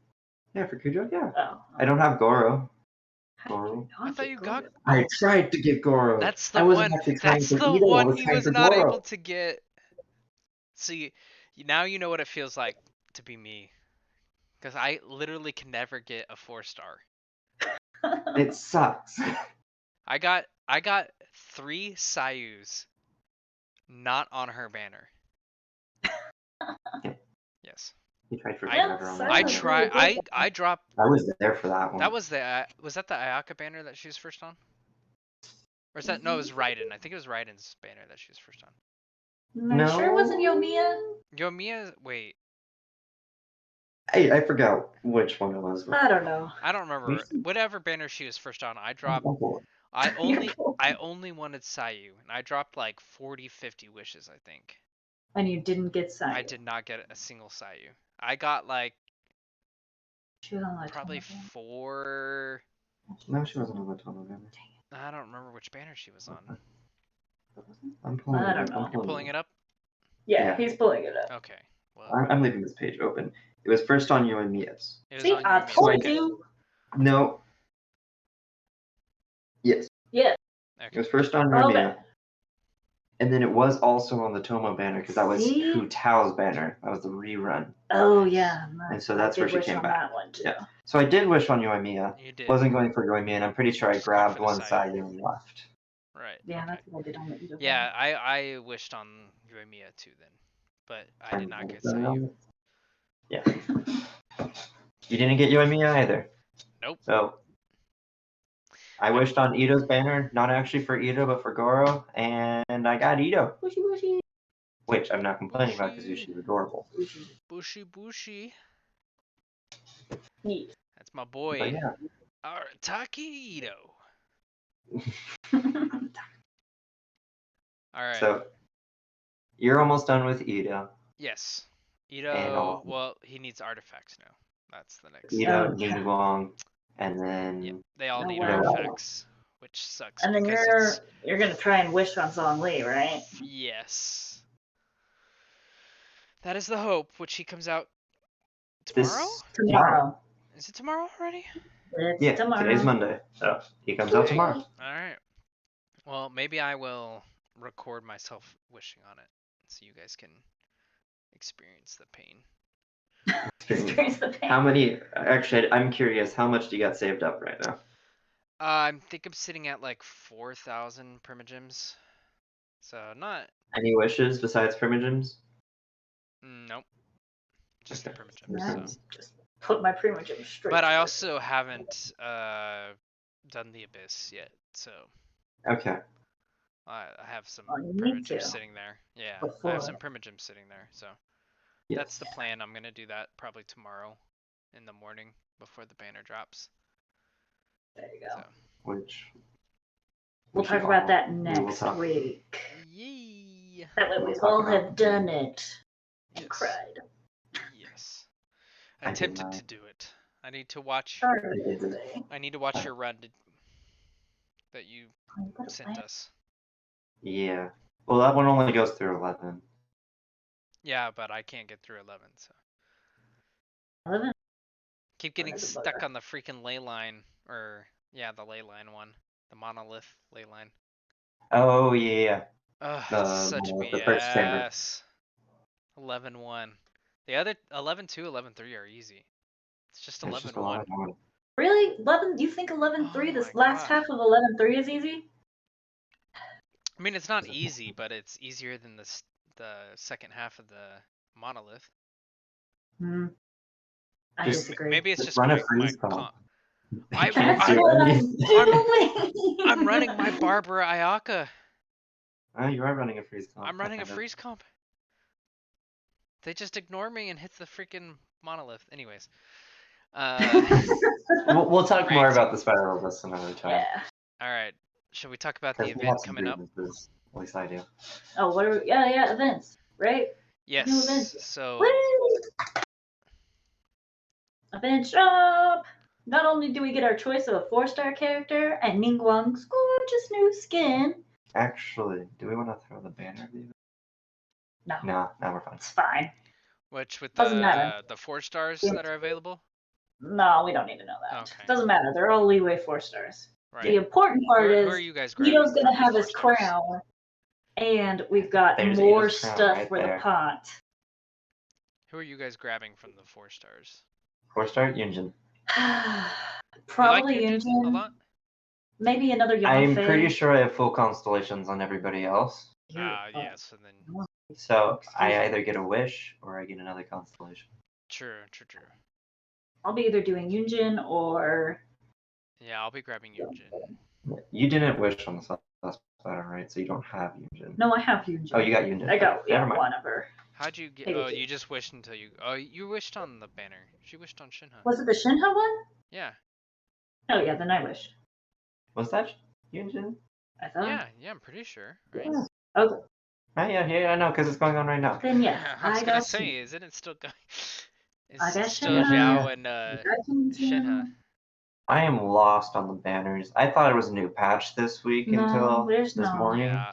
B: Yeah, for Kujo, yeah.
C: Oh.
B: I don't have Goro.
C: How did you not
A: I thought
C: get
A: you got.
C: Goro?
B: I tried to get Goro.
A: That's
B: I
A: the
B: wasn't
A: one.
B: actually trying
A: That's
B: for
A: the
B: Ito, I
A: one
B: was
A: he
B: trying
A: was
B: for
A: not
B: Goro.
A: able to get. See, now you know what it feels like to be me, because I literally can never get a 4-star.
B: It sucks.
A: I got 3 Sayus not on her banner. Yes.
B: He tried for
C: Yeah,
B: forever on
C: so-
B: that.
A: I
C: That's
A: try.
C: really good.
A: I dropped.
B: I was there for that one.
A: That was was that the Ayaka banner that she was first on? Or is that, no? It was Raiden. I think it was Raiden's banner that she was first on.
C: Are you sure it wasn't Yoimiya?
A: Yoimiya. Wait,
B: I forgot which one it was.
C: I don't know.
A: I don't remember. Whatever banner she was first on, I dropped. I only wanted Sayu, and I dropped like 40, 50 wishes, I think.
C: And you didn't get signed.
A: I did not get a single Sayu. I got like
C: She was on like
A: probably 4.
B: No, she wasn't on the tunnel banner.
A: I don't remember which banner she was on.
B: I'm pulling
C: I
B: it
C: don't
B: up.
C: know.
B: I'm
A: You're pulling it up?
C: Yeah,
B: Yeah.
C: he's pulling it up.
A: Okay. Well,
B: I'm leaving this page open. It was first on Yoimiya's.
A: it was
C: See,
A: on
C: I
A: Yoimiya's.
C: told
A: Okay.
C: you.
B: No. Yes.
C: Yeah.
B: It
A: Okay.
B: was first on
C: Okay.
B: Yoimiya. And then it was also on the Tomo banner because that was
C: See?
B: Hu Tao's banner. That was the rerun.
C: Oh yeah.
B: And so
C: I
B: that's
C: did
B: where she
C: wish
B: came
C: on
B: back.
C: that one too.
B: Yeah. So I did wish on Yoimiya.
A: You did.
B: Wasn't going for Yoimiya, and I'm pretty sure I
A: Just going
B: grabbed
A: for the
B: one
A: side.
B: side and left.
A: Right.
C: Yeah,
A: Okay.
C: that's what I did on the Edo.
A: Yeah, I wished on Yoimiya too then, but I did not get Sayu.
B: Yeah. You didn't get Yoimiya either.
A: Nope.
B: So I wished on Ito's banner, not actually for Ito, but for Goro, and I got Ito.
C: Bushy bushy.
B: Which I'm not complaining about because
A: Bushy.
B: she's adorable.
A: Bushy Bushy.
C: Neat.
A: That's my
B: But
A: boy.
B: yeah.
A: Taki Ito. All right.
B: So you're almost done with Ito.
A: Yes.
B: And
A: Ito. Well, he needs artifacts now. That's the next.
B: Ito,
C: Oh, yeah.
B: Ningguang, and then
A: Yep. They all
C: No
A: need
C: way.
A: artifacts, which sucks
C: And then
A: because
C: you're gonna try and wish on Song Li, right?
A: yes. That is the hope, which he comes out
B: this
A: tomorrow?
C: Tomorrow.
A: Is it tomorrow already?
C: It's
B: Yeah,
C: tomorrow.
B: today's Monday, so he comes out tomorrow.
A: All right. Well, maybe I will record myself wishing on it, so you guys can experience the pain.
C: Experience the pain.
B: How many? Actually, I'm curious. How much do you got saved up right now?
A: I think I'm sitting at like 4,000 primogems, so not.
B: Any wishes besides primogems?
A: Nope. Just
B: Okay.
A: the primogems.
B: Makes
A: So.
B: sense.
C: Just put my primogem straight.
A: But I
C: to it.
A: also haven't done the abyss yet, so
B: Okay.
A: I have some
C: Oh, you need
A: primogems
C: to.
A: sitting there. Yeah, I
C: Before.
A: have some primogems sitting there, so
B: Yes.
A: that's the plan. I'm gonna do that probably tomorrow in the morning before the banner drops.
C: There you go.
A: So.
B: Which
C: We'll
B: we
C: talk
B: should
C: about
B: all-
C: that
B: we will
C: next
B: talk-
C: week.
A: Yee.
C: That way
B: We'll
C: we
B: talk
C: all
B: about
C: have
B: it.
C: done it and
A: Yes.
C: cried.
A: Yes.
B: I did
A: Attempted
B: not.
A: to do it. I need to watch.
C: Sorry,
B: I did.
C: today.
A: I need to watch your run that you
C: Oh,
A: sent us.
B: Yeah. Well, that one only goes through 11.
A: Yeah, but I can't get through 11, so.
C: 11?
A: Keep getting
C: is a
A: stuck
C: bugger.
A: on the freaking ley line, or yeah, the ley line one, the monolith ley line.
B: Oh yeah.
A: Ugh,
B: The
A: it's such
B: monolith, the first chamber.
A: BS. 11-1. The other 11-2, 11-3 are easy. It's just
B: It's just
A: 11-1.
B: 11.
C: Really? 11? You think 11-3?
A: Oh
C: This
A: my
C: last
A: God.
C: half of 11-3 is easy?
A: I mean, it's not easy, but it's easier than the second half of the monolith.
C: I
B: Just-
C: disagree.
A: Maybe it's
B: Just
A: just
B: run a
A: my
B: freeze call.
A: I-
C: That's
A: I'm-
C: what I'm
B: I'm-
C: doing.
A: I'm running my Barbara Ayaka.
B: Oh, you are running a freeze call.
A: I'm running a
B: Okay.
A: freeze comp. They just ignore me and hit the freaking monolith. Anyways.
B: We'll talk more
A: Great.
B: about the spiral this another time.
C: Yeah.
A: All right. Shall we talk about the
B: Because we have
A: event
B: some
A: coming up?
B: grievances. At least I do.
C: Oh, what are we? Yeah, events, right?
A: Yes.
C: events.
A: So
C: Woo! Event shop! Not only do we get our choice of a 4-star character and Ningguang's gorgeous new skin.
B: Actually, do we want to throw the banner of the event?
C: No,
B: No, we're fine.
C: it's fine.
A: which with
C: Doesn't matter.
A: the 4 stars
C: Yeah.
A: that are available?
C: No, we don't need to know that.
A: Okay.
C: Doesn't matter. They're all leeway 4 stars.
A: Right.
C: The important part
A: Who are
C: is
A: you guys grabbing?
C: Ito's gonna
A: for
C: have
A: the
C: his
A: 4 stars?
C: crown, and we've got
B: There's
C: more
B: Ito's crown
C: stuff
B: right
C: for
B: there.
C: the pot.
A: Who are you guys grabbing from the 4 stars?
B: 4-star Yunjin.
C: Probably
A: you like Yunjin a
C: Yunjin.
A: lot?
C: Maybe another
B: I'm
C: Yonfei.
B: pretty sure I have full constellations on everybody else.
A: Yes, and then
B: So I
C: Excuse me.
B: either get a wish or I get another constellation.
A: true.
C: I'll be either doing Yunjin or
A: Yeah, I'll be grabbing Yunjin.
B: You didn't wish on the last battle, right? So you don't have Yunjin.
C: no, I have Yunjin.
B: Oh, you got Yunjin.
C: I got
B: Never mind.
C: one of her.
A: How'd you get?
C: Maybe
A: Oh,
C: two.
A: you just wished until you. Oh, you wished on the banner. She wished on Shinha.
C: Was it the Shinha one?
A: Yeah.
C: Oh yeah, then I wished.
B: Was that Yunjin?
C: I thought.
A: Yeah, I'm pretty sure. Right?
C: Yeah. Oh,
B: Oh, yeah, I know, because it's going on right now.
C: then yes,
A: I was
C: I
A: gonna
C: got
A: say,
C: Shinha.
A: isn't it still going?
C: I
A: Is
C: got
A: it still
C: Shinha.
A: Zhao and
C: I got Yunjin.
A: Shinha?
B: I am lost on the banners. I thought it was a new patch this week
C: No,
B: until
C: there's
B: this
C: no.
B: morning.
A: Yeah.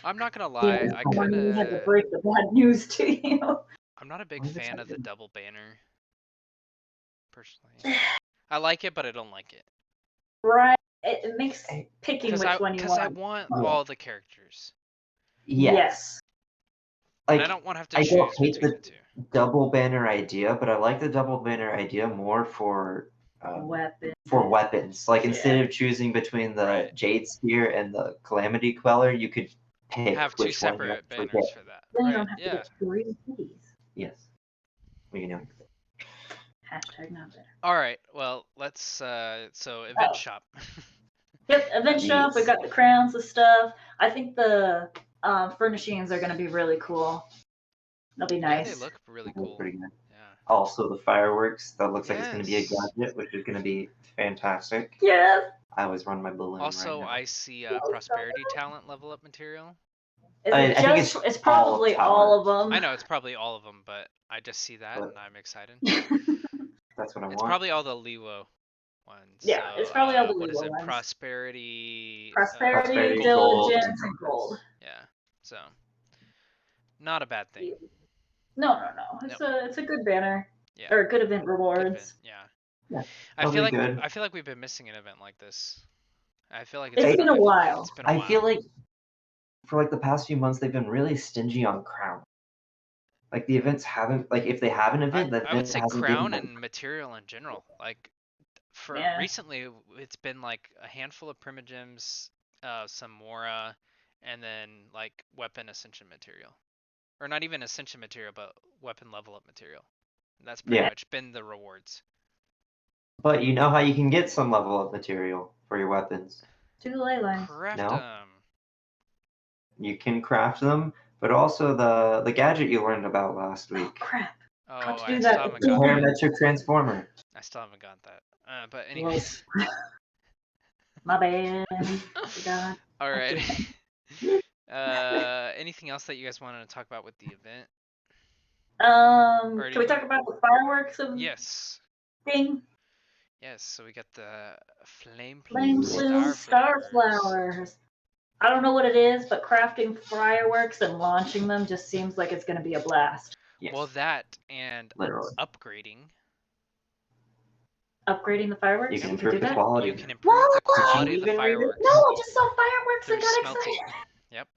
A: I'm not gonna
C: Yeah,
A: lie, I
C: we had to
A: kinda
C: break the bad news to you.
A: I'm not a big
B: Why is it
A: fan of the
B: happening?
A: double banner, personally. I like it, but I don't like it.
C: Right. It makes picking
A: Cause
C: which one you want.
A: I want
B: Yeah.
A: all the characters.
B: Yes.
A: And
B: Like,
A: I don't want to have to
B: I don't
A: choose
B: hate
A: between
B: the
A: the two.
B: double banner idea, but I like the double banner idea more for
C: Weapons.
B: Like, instead of choosing between the
A: Right.
B: Jade Spear and the Calamity Queller, you could pick
A: Have two
B: which one you
A: separate
B: actually
A: banners
B: get.
A: for that.
C: Then you
A: Right,
C: don't have to
A: yeah.
C: get 3 cities.
B: Yes. You know.
C: Hashtag not better.
A: Alright, well, let's, so event shop.
C: Yep, event shop. We got the crowns, the stuff. I think the furnishings are going to be really cool. They'll be
A: Yeah,
C: nice.
A: they look really
B: That was
A: cool.
B: pretty good.
A: Yeah.
B: Also, the fireworks. That looks like it's going to be a
A: Yes.
B: gadget, which is going to be fantastic.
C: Yes.
B: I always run my balloon
A: Also,
B: right now.
A: I see prosperity talent level up material.
B: I think
C: It's probably all of them.
A: I know it's probably all of them, but I just see that
B: But-
A: and I'm excited.
B: That's what I
A: It's
B: want.
A: probably all the Liwo ones.
C: Yeah,
A: so,
C: it's probably all the
A: what is
C: Liwo
A: it?
C: ones.
A: Prosperity.
B: Prosperity,
C: Diligence, and gold.
A: Yeah. So, not a bad thing.
C: No. It's a good banner.
A: Yeah.
C: Or good event
A: Good
C: rewards.
A: event. Yeah.
B: Yeah,
A: I feel like
B: good.
A: I feel like we've been missing an event like this. I feel like
C: It's been a while.
A: It's been a while.
B: I feel like for like the past few months they've been really stingy on crown. Like the events haven't like if they have an event, that
A: I would
B: event
A: say
B: hasn't
A: crown
B: given
A: and material in general. Like for
C: Yeah.
A: recently, it's been like a handful of primogems, some Mora, and then like weapon ascension material, or not even ascension material, but weapon level up material. And that's pretty much been the rewards.
B: But you know how you can get some level of material for your weapons.
C: Do the ley lines.
A: Craft
B: No?
A: them.
B: You can craft them, but also the gadget you learned about last week.
C: Crap.
A: Oh,
C: Got to
A: I
C: do
A: still
C: that.
A: haven't
B: The
A: got that.
B: parametric transformer.
A: I still haven't got that. But anyways.
C: My bad. Forgot.
A: All right. Anything else that you guys wanted to talk about with the event?
C: Can we talk about the fireworks of
A: Yes.
C: thing?
A: Yes, so we got the flame
C: Flame plume star flowers. I don't know what it is, but crafting fireworks and launching them just seems like it's going to be a blast.
B: Yes.
A: Well, that and
B: literally
A: upgrading.
C: Upgrading the fireworks?
B: You can
C: do
B: improve the
C: that?
B: quality.
A: You can improve the quality of the fireworks.
C: No, I just saw fireworks
A: through
C: and got
A: smelting.
C: excited.
A: Yep.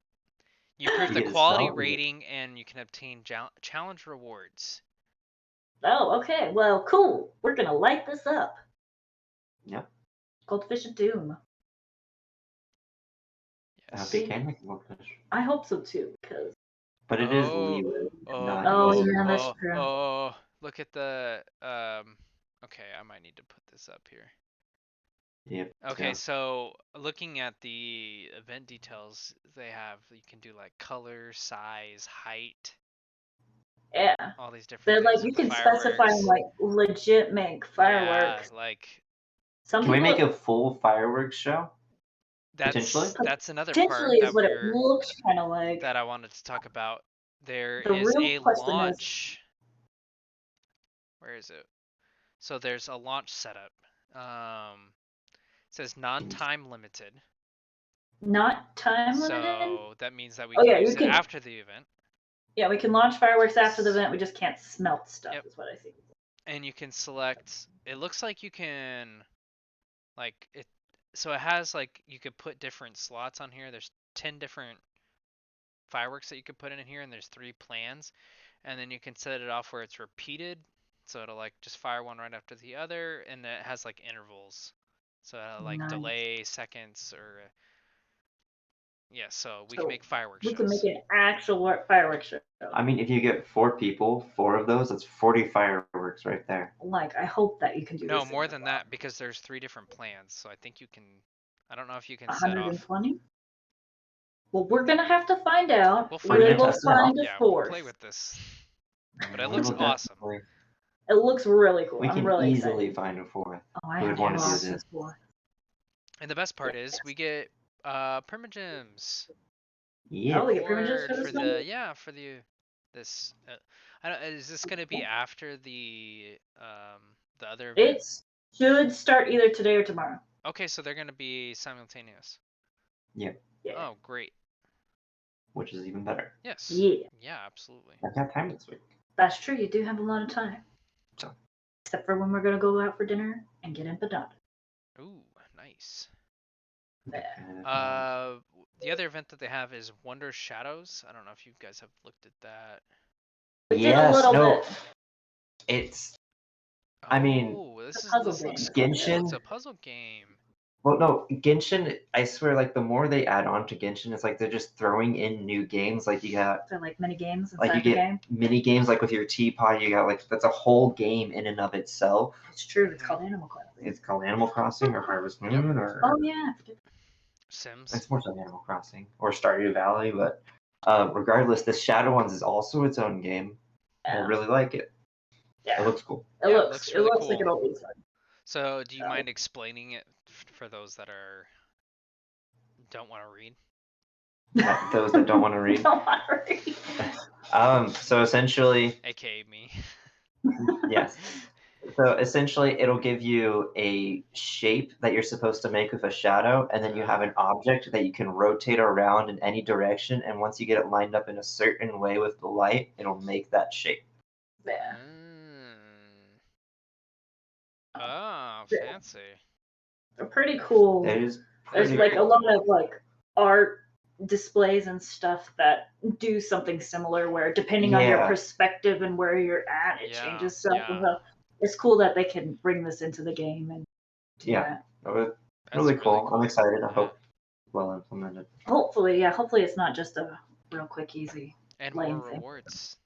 A: You improve
B: You
A: the
B: get
A: quality
B: smelt.
A: rating and you can obtain challenge rewards.
C: Oh, okay. Well, cool. We're going to light this up.
B: Yep.
C: Goldfish of Doom.
A: Yes.
B: They can make goldfish.
C: I hope so too, because.
B: But it is Leeward, not
C: Oh,
B: easy.
C: yeah, that's true.
A: Oh, look at the okay, I might need to put this up here.
B: Yep.
A: Okay,
B: yeah.
A: so looking at the event details, they have you can do like color, size, height,
C: Yeah.
A: all these different
C: They're
A: things
C: like, you
A: with the
C: can specify
A: fireworks.
C: like legit make fireworks.
A: Yeah, like
C: Some
B: Can we
C: people
B: make a full fireworks show? Potentially?
A: that's another part
C: potentially is
A: that
C: what it looks kind of like.
A: that I wanted to talk about. There
C: The
A: is
C: real
A: a
C: question
A: launch. Where is it? So there's a launch setup. It says non-time limited.
C: Not time limited.
A: So that means that we
C: Oh,
A: can
C: yeah, you
A: use it
C: can-
A: after the event.
C: Yeah, we can launch fireworks after the event. We just can't smelt stuff.
A: Yep.
C: Is what I see.
A: And you can select. It looks like you can, like it. So it has like you could put different slots on here. There's 10 different fireworks that you could put in here, and there's 3 plans. And then you can set it off where it's repeated, so it'll like just fire one right after the other, and it has like intervals, so it'll like
C: Nice.
A: delay seconds or. Yeah, so we
C: So
A: can make fireworks.
C: We can make an actual fireworks show.
B: I mean, if you get 4 people, 4 of those, that's 40 fireworks right there.
C: Like, I hope that you can do
A: No,
C: this.
A: more than that, because there's 3 different plans. So I think you can. I don't know if you can set off.
C: 120. Well, we're gonna have to find out.
A: We'll find
C: We
A: out.
C: will find a
A: Yeah, we'll
C: source.
A: play with this. But it
B: We
A: looks
B: will
A: awesome.
B: definitely-
C: It looks really cool.
B: We
C: I'm
B: can
C: really
B: easily
C: excited.
B: find a 4th.
C: Oh, I
B: Who would
C: have
B: wanna do
C: lots
B: this?
C: of for.
A: And the best part is we get primogems.
B: Yeah.
C: Oh, we get primogems
A: Reward
C: for
A: for
C: this
A: the
C: one?
A: yeah for the this. I don't. Is this gonna be after the other event?
C: Should start either today or tomorrow.
A: Okay, so they're gonna be simultaneous.
C: Yeah.
A: Oh, great.
B: which is even better.
A: Yes.
C: Yeah.
A: Yeah, absolutely.
B: I've got time this week.
C: That's true. You do have a lot of time.
B: So.
C: Except for when we're gonna go out for dinner and get empadoned.
A: Ooh, nice.
C: Yeah.
A: The other event that they have is Wonder Shadows. I don't know if you guys have looked at that.
C: We did a little bit.
B: It's. I mean,
A: this
C: puzzle
A: looks
C: game.
A: cool.
B: Genshin.
A: It's a puzzle game.
B: Well, no, Genshin. I swear, like the more they add on to Genshin, it's like they're just throwing in new games. Like you got
C: So like mini games inside
B: like you
C: the
B: get
C: game.
B: mini games like with your teapot. You got like that's a whole game in and of itself.
C: It's true. It's called Animal Crossing.
B: It's called Animal Crossing or Harvest Moon or.
C: Oh yeah.
A: Sims.
B: It's more so Animal Crossing or Stardew Valley, but regardless, the Shadow Ones is also its own game. I
C: Yeah.
B: really like it.
C: Yeah.
B: It looks cool.
C: It
A: Yeah, it
C: looks.
A: looks
C: It
A: really
C: looks
A: cool.
C: like it'll be fun.
A: So, do you mind explaining it for those that don't want to read?
B: Those that don't want to read.
C: Don't want to read.
B: So essentially,
A: AKA me.
B: yes. So essentially, it'll give you a shape that you're supposed to make with a shadow, and then you have an object that you can rotate around in any direction. And once you get it lined up in a certain way with the light, it'll make that shape.
C: Yeah.
A: Oh,
C: Yeah.
A: fancy.
C: They're pretty cool.
B: It is.
C: There's like a lot of like art displays and stuff that do something similar where depending on your perspective and where you're at, it changes stuff.
A: Yeah.
C: And so it's cool that they can bring this into the game and do that.
B: Really cool. I'm excited. I hope well implemented.
C: Hopefully it's not just a real quick, easy
A: And
C: lame
A: more
C: thing.
A: rewards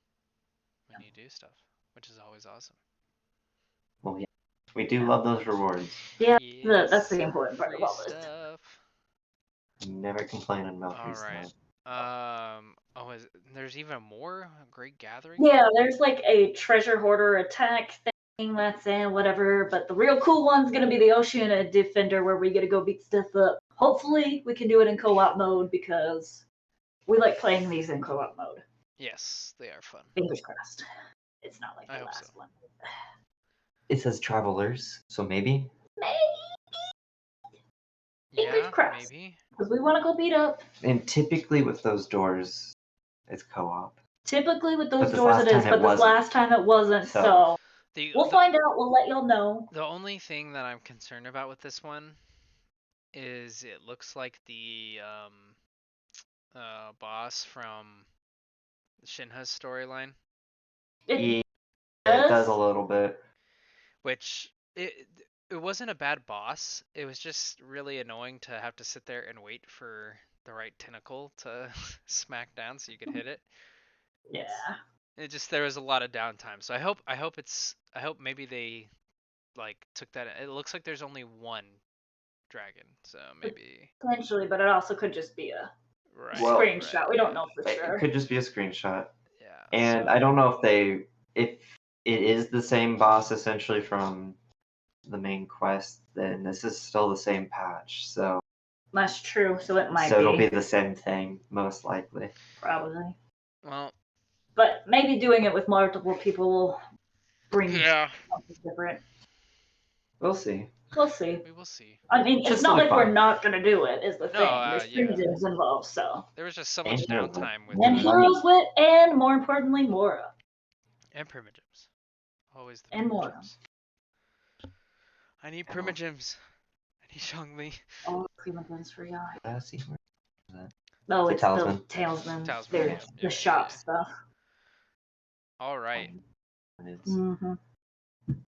A: when you do stuff, which is always awesome.
B: Well, yeah, we do love those rewards.
C: Yeah,
A: Yes.
C: that's the important part
A: Free
C: of all this.
A: stuff.
B: Never complain about free
A: All right.
B: stuff.
A: There's even more Great Gathering?
C: Yeah, there's like a treasure hoarder attack thing that's in whatever, but the real cool one's gonna be the Ocean Defender where we get to go beat stuff up. Hopefully we can do it in co-op mode because we like playing these in co-op mode.
A: Yes, they are fun.
C: Fingers crossed. It's not like
A: I
C: the
A: hope
C: last
A: so.
C: one.
B: It says travelers, so maybe.
C: Fingers crossed.
A: Maybe.
C: Because we want to go beat up.
B: And typically with those doors, it's co-op.
C: Typically with those
B: this
C: doors
B: last
C: it is,
B: time
C: but
B: it
C: this
B: wasn't.
C: last time it wasn't, so we'll find out. We'll let y'all know.
A: The only thing that I'm concerned about with this one is it looks like the boss from Shinha's storyline.
C: It
B: does a little bit.
A: Which it wasn't a bad boss. It was just really annoying to have to sit there and wait for the right tentacle to smack down so you could hit it.
C: Yeah.
A: There was a lot of downtime. So I hope maybe they like took that. It looks like there's only one dragon, so maybe
C: potentially, but it also could just be a screenshot. We don't know for sure.
B: It could just be a screenshot.
A: Yeah.
B: And I don't know if it is the same boss essentially from the main quest, then this is still the same patch. So
C: that's true. So it might be.
B: So it'll be the same thing, most likely.
C: Probably.
A: Well.
C: But maybe doing it with multiple people will bring something different.
B: We'll see.
C: We'll see.
A: We will see.
C: I mean, it's not like we're not gonna do it. Is the thing? There's primigems involved, so.
A: There was just so much downtime with.
C: And Heroes Wit, and more importantly, Mora.
A: And primigems. Always the
C: and Mora.
A: I need primigems. I need Zhongli.
C: Oh, primigems for y'all.
B: No,
C: it's the talisman. There's the shop stuff.
A: All right.
C: Mm-hmm.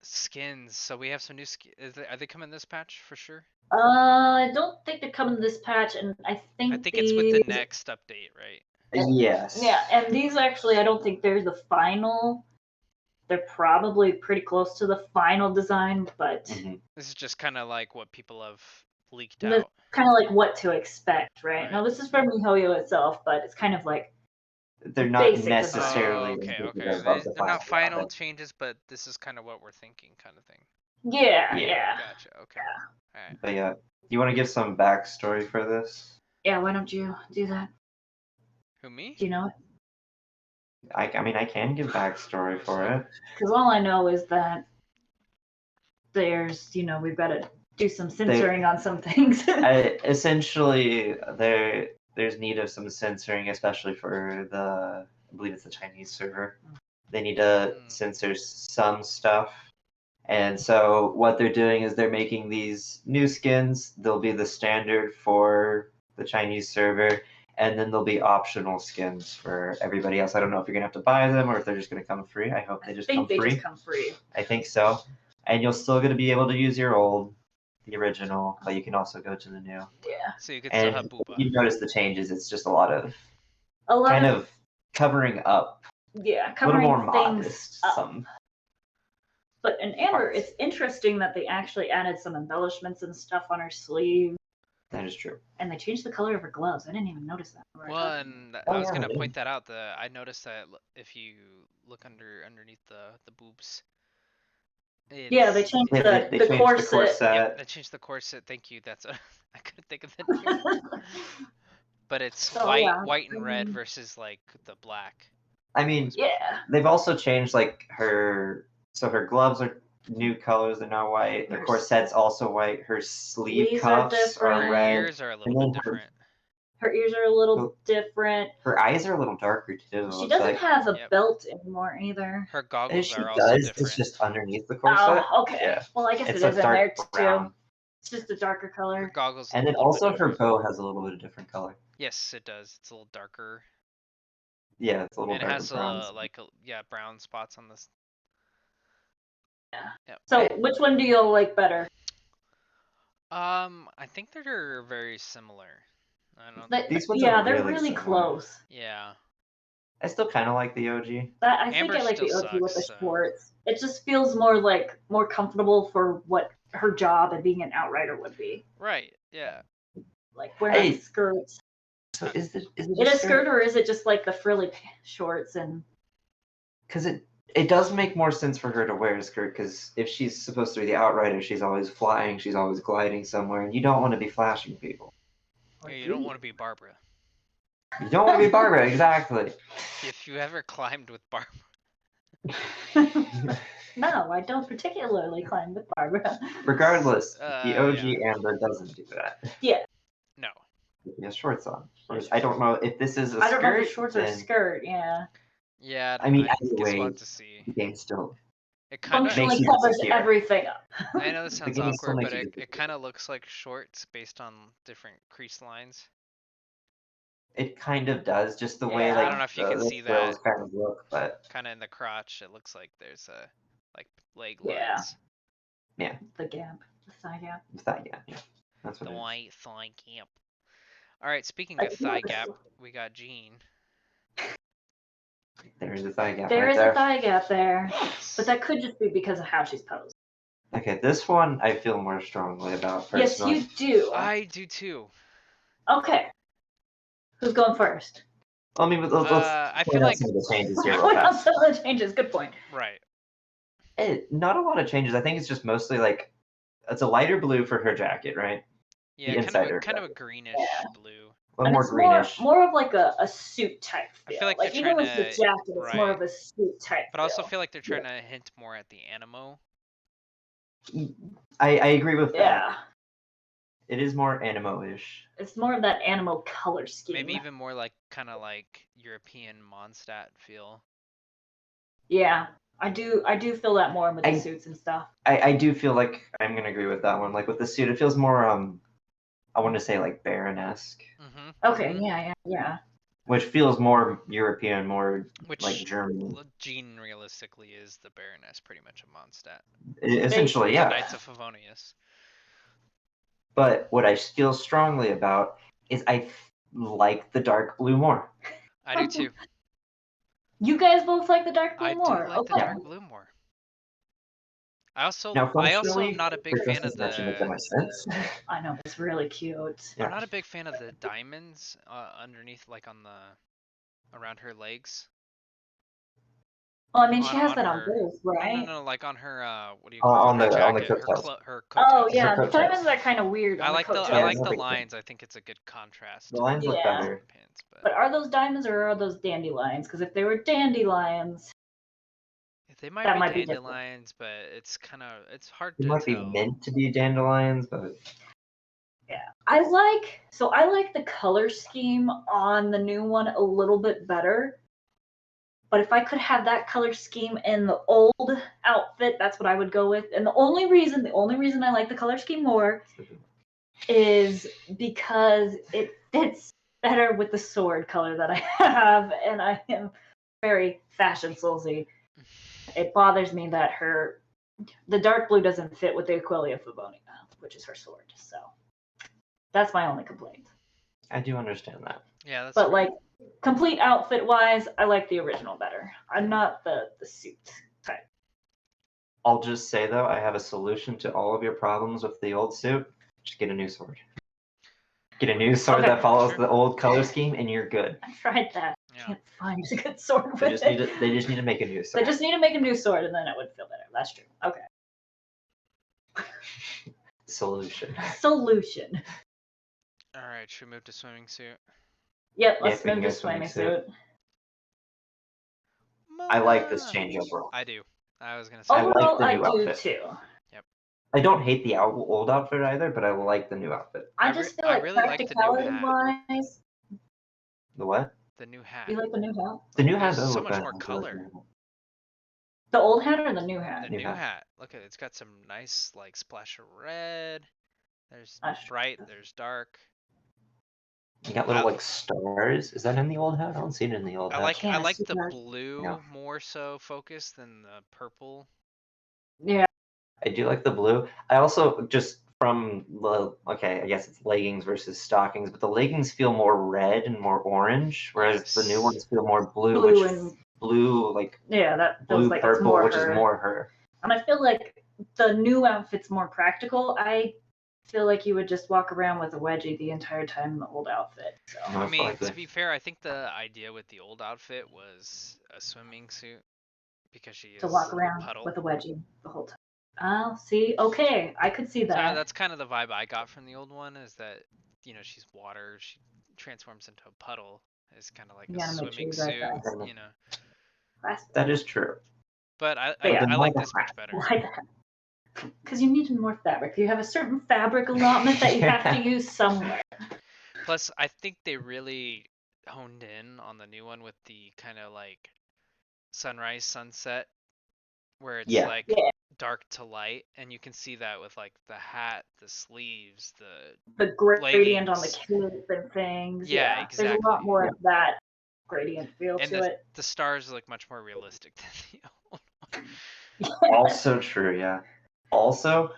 A: Skins. So we have some new skins. Are they coming this patch for sure?
C: I don't think they come in this patch, and I think
A: it's with the next update, right?
B: Yes.
C: Yeah, and these actually, I don't think they're the final. They're probably pretty close to the final design, but
A: this is just kind of like what people have leaked out.
C: Kind of like what to expect, right? Now this is from MiHoYo itself, but it's kind of like
B: they're not necessarily
A: okay. They're not final changes, but this is kind of what we're thinking, kind of thing.
C: Yeah.
A: Gotcha. Okay.
C: Yeah.
A: All right.
B: But yeah, you want to give some backstory for this?
C: Yeah. Why don't you do that?
A: Who, me?
C: Do you know it?
B: I mean, I can give backstory for it.
C: Because all I know is that there's, we've got to do some censoring on some things.
B: Essentially, there's need of some censoring, especially for I believe it's the Chinese server. They need to censor some stuff. And so what they're doing is they're making these new skins. They'll be the standard for the Chinese server, and then there'll be optional skins for everybody else. I don't know if you're gonna have to buy them or if they're just gonna come free. I hope they just come free.
C: Just come free.
B: I think so. And you're still gonna be able to use the original, but you can also go to the new.
C: Yeah.
A: So you can still have
B: And
A: Booba.
B: you notice the changes. It's just a lot of kind of covering up.
C: Yeah,
B: a little
C: covering
B: more
C: things
B: modest.
C: up. But in Amber, it's interesting that they actually added some embellishments and stuff on her sleeve.
B: That is true.
C: And they changed the color of her gloves. I didn't even notice that.
A: Well, and I was gonna point that out. I noticed that if you look underneath the boobs.
C: Yeah, they changed the corset.
A: Yep, they changed the corset. Thank you. That's I couldn't think of that. But it's white and red versus like the black.
B: I mean,
C: yeah.
B: They've also changed like her gloves are new colors. They're now white. The corset's also white. Her sleeve cuffs are red.
A: Her ears are a little bit different.
C: Her ears are a little different.
B: Her eyes are a little darker too.
C: She doesn't have a belt anymore either.
A: Her goggles are
B: also
A: different.
B: It's just underneath the corset.
C: Oh, okay. Yeah. Well, I guess it's it is in there
B: brown.
C: too. It's just a darker color.
A: Her goggles.
B: And then also her bow has a little bit of different color.
A: Yes, it does. It's a little darker.
B: Yeah, it's a little.
A: And it has brown spots on this.
C: Yeah.
A: Yep.
C: So, which one do you like better?
A: I think they're very similar. I don't.
B: These ones
C: they're really close.
A: Yeah.
B: I still kind of like the OG.
C: I think I like the OG with the shorts. It just feels more comfortable for what her job and being an outrider would be.
A: Right. Yeah.
C: Like wearing skirts.
B: So is it
C: a skirt or is it just like the frilly shorts and?
B: Because it does make more sense for her to wear a skirt, because if she's supposed to be the outrider, she's always flying, she's always gliding somewhere, and you don't want to be flashing people.
A: Yeah, you don't want to be Barbara.
B: You don't want to be Barbara, exactly.
A: If you ever climbed with Barbara.
C: No, I don't particularly climb with Barbara.
B: Regardless, the OG Amber doesn't do that.
C: Yeah.
A: No.
B: He has shorts on. I don't know if this is a skirt.
C: I don't know if shorts or a skirt, yeah.
A: Yeah,
B: I mean,
A: either way, to see.
B: The game still
A: it kind of
C: functionally covers everything up.
A: I know this sounds awkward, but it kind of looks like shorts based on different crease lines.
B: It kind of does, just the way like
A: I don't know if you can see that.
B: Kind of look, but
A: kind of in the crotch, it looks like there's a leg lines.
B: Yeah.
C: The gap, the thigh gap.
B: The thigh gap, yeah. That's what
A: the white thigh gap. All right, speaking of thigh gap, we got Jean.
B: There is a thigh gap.
C: There is a thigh gap there, but that could just be because of how she's posed.
B: Okay, this one I feel more strongly about personally.
C: Yes, you do.
A: I do too.
C: Okay. Who's going first?
B: Well, I mean, let's
A: I feel like
B: some of the changes here.
C: Point out some of the changes. Good point.
A: Right.
B: Not a lot of changes. I think it's just mostly like it's a lighter blue for her jacket, right?
A: Yeah, kind of a greenish blue.
B: And more greenish.
C: More of like a suit type feel.
A: I feel like
C: they're even with the jacket, it's more of a suit type.
A: But I also feel like they're trying to hint more at the animo.
B: I agree with that.
C: Yeah.
B: It is more animo-ish.
C: It's more of that animo color scheme.
A: Maybe even more like kind of like European Mondstadt feel.
C: Yeah, I do feel that more with the suits and stuff.
B: I do feel like I'm gonna agree with that one. Like with the suit, it feels more I want to say like Baron-esque.
A: Mm-hmm.
C: Okay, yeah.
B: Which feels more European, more like German.
A: Jean realistically is the Baroness, pretty much of Mondstadt.
B: Essentially, yeah.
A: The Knights of Favonius.
B: But what I feel strongly about is I like the dark blue more.
A: I do too.
C: You guys both like the dark blue more.
A: I do like the dark blue more. I also am not a big fan of the.
C: I know, it's really cute.
A: I'm not a big fan of the diamonds underneath, like around her legs.
C: Well, I mean, she has that on both, right?
A: No, like on her, what do you call it?
B: On the coat
A: her
C: coat. Oh yeah, the diamonds are kind of weird.
A: I like the lines. I think it's a good contrast.
B: The lines look better.
C: But are those diamonds or are those dandelions? Because if they were dandelions,
A: They might
C: That
A: be
C: might be different.
A: dandelions, but it's hard
B: It
A: to
B: might be
A: tell.
B: meant to be dandelions, but
C: Yeah, I like the color scheme on the new one a little bit better. But if I could have that color scheme in the old outfit, that's what I would go with. And the only reason I like the color scheme more is because it fits better with the sword color that I have, and I am very fashion soulsy. It bothers me that the dark blue doesn't fit with the Aquilia Favonium, which is her sword. So that's my only complaint.
B: I do understand that.
A: Yeah, that's
C: But
A: fair.
C: like complete outfit wise, I like the original better. I'm not the suit type.
B: I'll just say though, I have a solution to all of your problems with the old suit. Just get a new sword. Get a new sword
C: Okay.
B: that follows
A: Sure.
B: the old color scheme, and you're good.
C: I tried that.
A: Yeah.
C: Can't find a good sword
B: They
C: with
B: just
C: it.
B: need to make a new
C: They
B: sword.
C: just need to make a new sword, and then it would feel better. That's true. Okay.
B: Solution.
C: Solution.
A: All right, should we move to swimming suit?
C: Yep. Let's
B: Yes, we can
C: move
B: go
C: to swimming
B: swimsuit.
C: suit.
B: I like this
A: Mona!
B: change overall.
A: I do. I was gonna say.
B: I like
C: Overall,
B: the
C: I
B: new
C: do
B: outfit.
C: too.
B: I don't hate the old outfit either, but I like the new outfit.
C: I just feel
A: I
C: like
A: really like the new
C: practicality
A: hat.
C: wise,
B: The what?
A: The new hat.
C: you like the new hat?
B: The new
A: There's
B: hat does
A: so
B: look
A: much
B: better.
A: more color.
C: The old hat or the new hat?
A: The
B: New
A: new
B: hat.
A: hat. Look at it. It's got some nice like splash of red. There's
C: That's true.
A: bright. There's dark.
B: You got little like stars. Is that in the old hat? I don't see it in the old hat.
A: I
C: Can't
A: like
C: see
A: the
C: that.
A: blue
B: Yeah.
A: more so focused than the purple.
C: Yeah.
B: I do like the blue. I also just from the I guess it's leggings versus stockings, but the leggings feel more red and more orange, whereas the new
A: Yes.
B: ones feel more blue,
C: Blue
B: which
C: and
B: blue like
C: yeah, that feels
B: blue
C: like it's
B: purple,
C: more
B: which
C: her.
B: is more her.
C: And I feel like the new outfit's more practical. I feel like you would just walk around with a wedgie the entire time in the old outfit. So
B: No,
A: I mean,
B: likely.
A: to be fair, I think the idea with the old outfit was a swimming suit because she is
C: to walk
A: a
C: around
A: puddle.
C: with a wedgie the whole time. Oh, see, okay, I could see
A: So
C: that.
A: that's kind of the vibe I got from the old one is that, she's water, she transforms into a puddle. It's kind of like
C: You
A: a
C: gotta make sure
A: swimming
C: you drive
A: suit,
C: fast. Fast.
B: That is true.
A: But I
C: But yeah,
A: I
B: why
A: like
B: the
A: this much better.
C: Why that? Because you need more fabric. You have a certain fabric allotment that you have to use somewhere.
A: Plus, I think they really honed in on the new one with the kind of like sunrise, sunset, where it's
B: Yeah.
A: like
C: Yeah.
A: dark to light, and you can see that with like the hat, the sleeves,
C: The gradient on the
A: leggings.
C: cape and things.
A: Yeah,
C: There's a lot
A: exactly.
C: more of that gradient feel
A: And
C: to it.
A: the stars look much more realistic than the old one.
B: Also true, yeah. Also,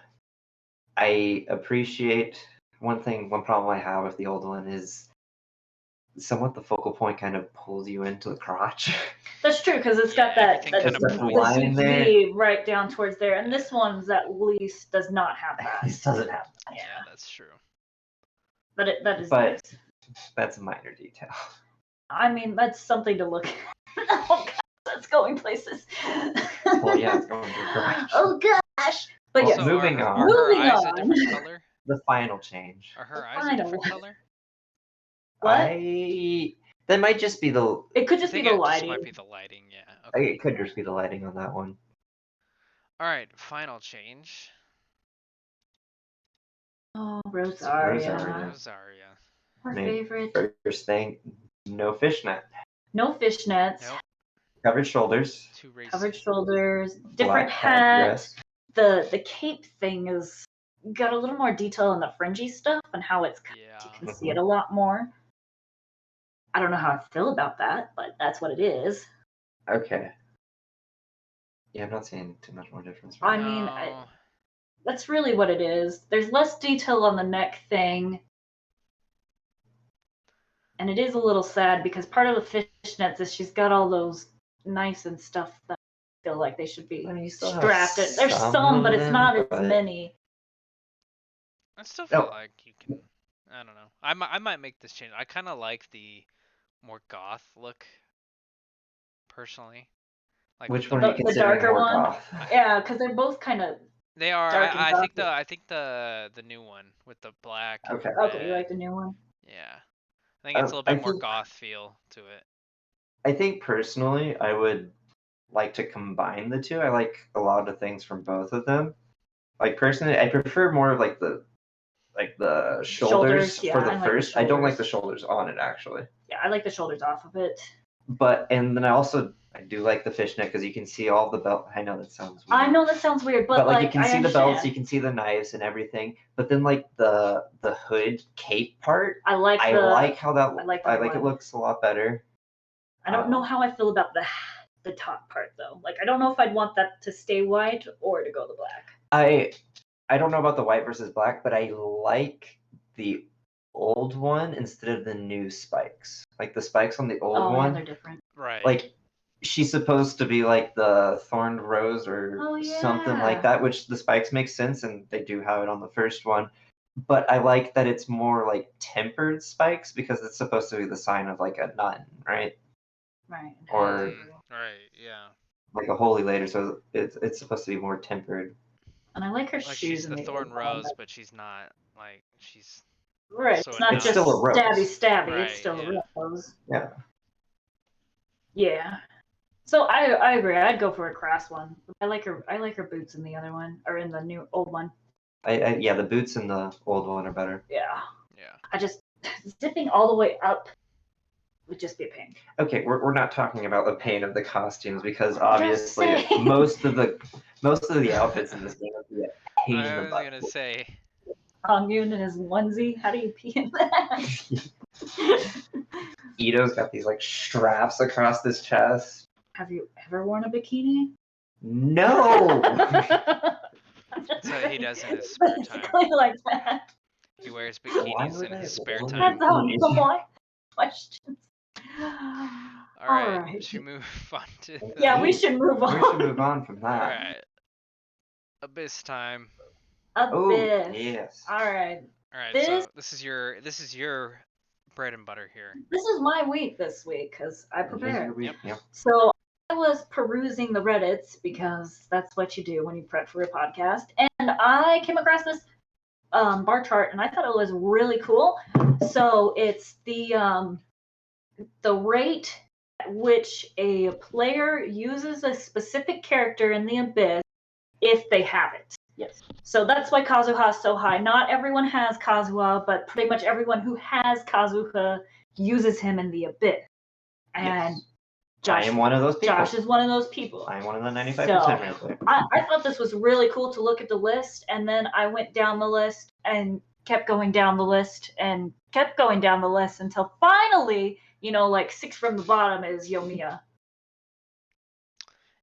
B: I appreciate one problem I have with the old one is somewhat the focal point kind of pulls you into the crotch.
C: That's true because it's
A: Yeah,
C: got that
A: everything kind of
B: There's a
A: points.
B: line there.
C: V right down towards there, and this one's at least does not have that.
B: This doesn't have that.
A: Yeah, that's true.
C: But that is
B: But
C: nice.
B: that's a minor detail.
C: I mean, that's something to look at. Oh gosh, that's going places.
B: Well, yeah, it's going to the crotch.
C: Oh gosh. But
B: Well,
C: yeah,
B: moving on.
A: Are her
C: Moving
A: eyes a
C: on.
A: different color?
B: The final change.
A: Are her
C: The
A: eyes a
C: final
A: different
C: one.
A: color?
C: What?
B: That might just be the.
C: It could
A: I
C: just be
A: think
C: the
A: it just
C: lighting.
A: might be the lighting, yeah. Okay.
B: It could just be the lighting on that one.
A: Alright, final change.
C: Oh, Rosaria.
A: Rosaria.
C: Her
B: Maybe.
C: favorite.
B: First thing, no fishnet.
C: No fishnets.
A: Nope.
B: Covered shoulders.
A: Too racy.
C: Covered shoulders.
B: Black
C: Different hat.
B: dress.
C: The cape thing is got a little more detail in the fringy stuff and how it's
A: Yeah.
C: you can see it a lot more. I don't know how I feel about that, but that's what it is.
B: Okay. Yeah, I'm not seeing too much more difference.
C: I mean, that's really what it is. There's less detail on the neck thing. And it is a little sad because part of the fishnets is she's got all those knives and stuff that I feel like they should be
B: I mean, you still have
C: strapped. There's
B: some
C: some, but
B: of
C: it's not
B: them,
C: as
B: but-
C: many.
A: I still feel
B: No.
A: like you can. I don't know. I might make this change. I kind of like the more goth look, personally. Like
B: Which
A: the
B: one are you
C: The
B: considering
C: darker
B: more
C: one?
B: goth?
C: Yeah, because they're both kind of
A: They are.
C: dark and
A: I think
C: gothic.
A: the new one with the black.
B: Okay.
A: And
C: Okay, you
A: red.
C: like the new one?
A: Yeah. I think it's a little
B: I
A: bit more
B: think-
A: goth feel to it.
B: I think personally, I would like to combine the two. I like a lot of things from both of them. Like personally, I prefer more of like the shoulders
C: yeah,
B: for the
C: I like the
B: first. I don't like the
C: shoulders.
B: shoulders on it actually.
C: Yeah, I like the shoulders off of it.
B: But and then I do like the fishnet because you can see all the belt. I know that sounds weird.
C: I know that sounds weird, but
B: like
C: like
B: you can
C: I
B: see the
C: understand.
B: belts, you can see the knives and everything. But then like the hood cape part,
C: I like
B: how that.
C: I like
B: I
C: that
B: like it
C: one.
B: looks a lot better.
C: I don't know how I feel about the top part though. Like I don't know if I'd want that to stay white or to go the black.
B: I don't know about the white versus black, but I like the old one instead of the new spikes. Like the spikes on the old one,
C: yeah, they're different.
A: Right.
B: Like she's supposed to be like the thorned rose or something like that, which the spikes make sense and they do have it on the first one. But I like that it's more like tempered spikes because it's supposed to be the sign of like a nun, right?
C: Right.
B: Or
A: right, yeah.
B: like a holy lady, so it's supposed to be more tempered.
C: And I like her
A: Like
C: shoes.
A: she's
C: in
A: the thorn
C: old
A: rose,
C: one.
A: but she's not like she's
C: Right.
A: also
C: It's
A: a
C: not
A: nun.
C: just
B: still a rose.
C: stabby.
A: Right,
C: It's still
A: yeah.
C: a rose.
B: Yeah.
C: Yeah. So I agree. I'd go for a cross one. I like her boots in the other one or in the new old one.
B: Yeah, the boots in the old one are better.
C: Yeah.
A: Yeah.
C: I just zipping all the way up would just be a pain.
B: Okay, we're not talking about the pain of the costumes because
C: I'm just
B: obviously
C: saying.
B: most of the outfits in this game would be a pain in the
A: I was
B: butt.
A: gonna say.
C: Hongyun in his onesie. How do you pee in that?
B: Ito's got these like straps across his chest.
C: Have you ever worn a bikini?
B: No.
A: That's what he does in his spare time.
C: Basically like that.
A: He wears
B: Why
A: bikinis
B: would
A: in
B: I
A: his spare
B: want
A: time.
C: That's how some more questions.
A: Alright, should we move on to the...
C: Yeah, we should move on.
B: We should move on from that.
A: Alright. Abyss time.
B: Oh,
C: Abyss.
B: yes.
C: Alright.
A: Alright, so this is your bread and butter here.
C: This is my week this week because I prepared.
A: Yep.
C: So I was perusing the Reddits because that's what you do when you prep for a podcast, and I came across this bar chart and I thought it was really cool. So it's the rate at which a player uses a specific character in the Abyss if they have it. Yes. So that's why Kazuha is so high. Not everyone has Kazuha, but pretty much everyone who has Kazuha uses him in the Abyss. And
B: Yes.
C: Josh,
B: I am one of those people.
C: Josh is one of those people.
B: I am one of the 95% right there.
C: I thought this was really cool to look at the list, and then I went down the list and kept going down the list and kept going down the list until finally, like 6 from the bottom is Yoimiya.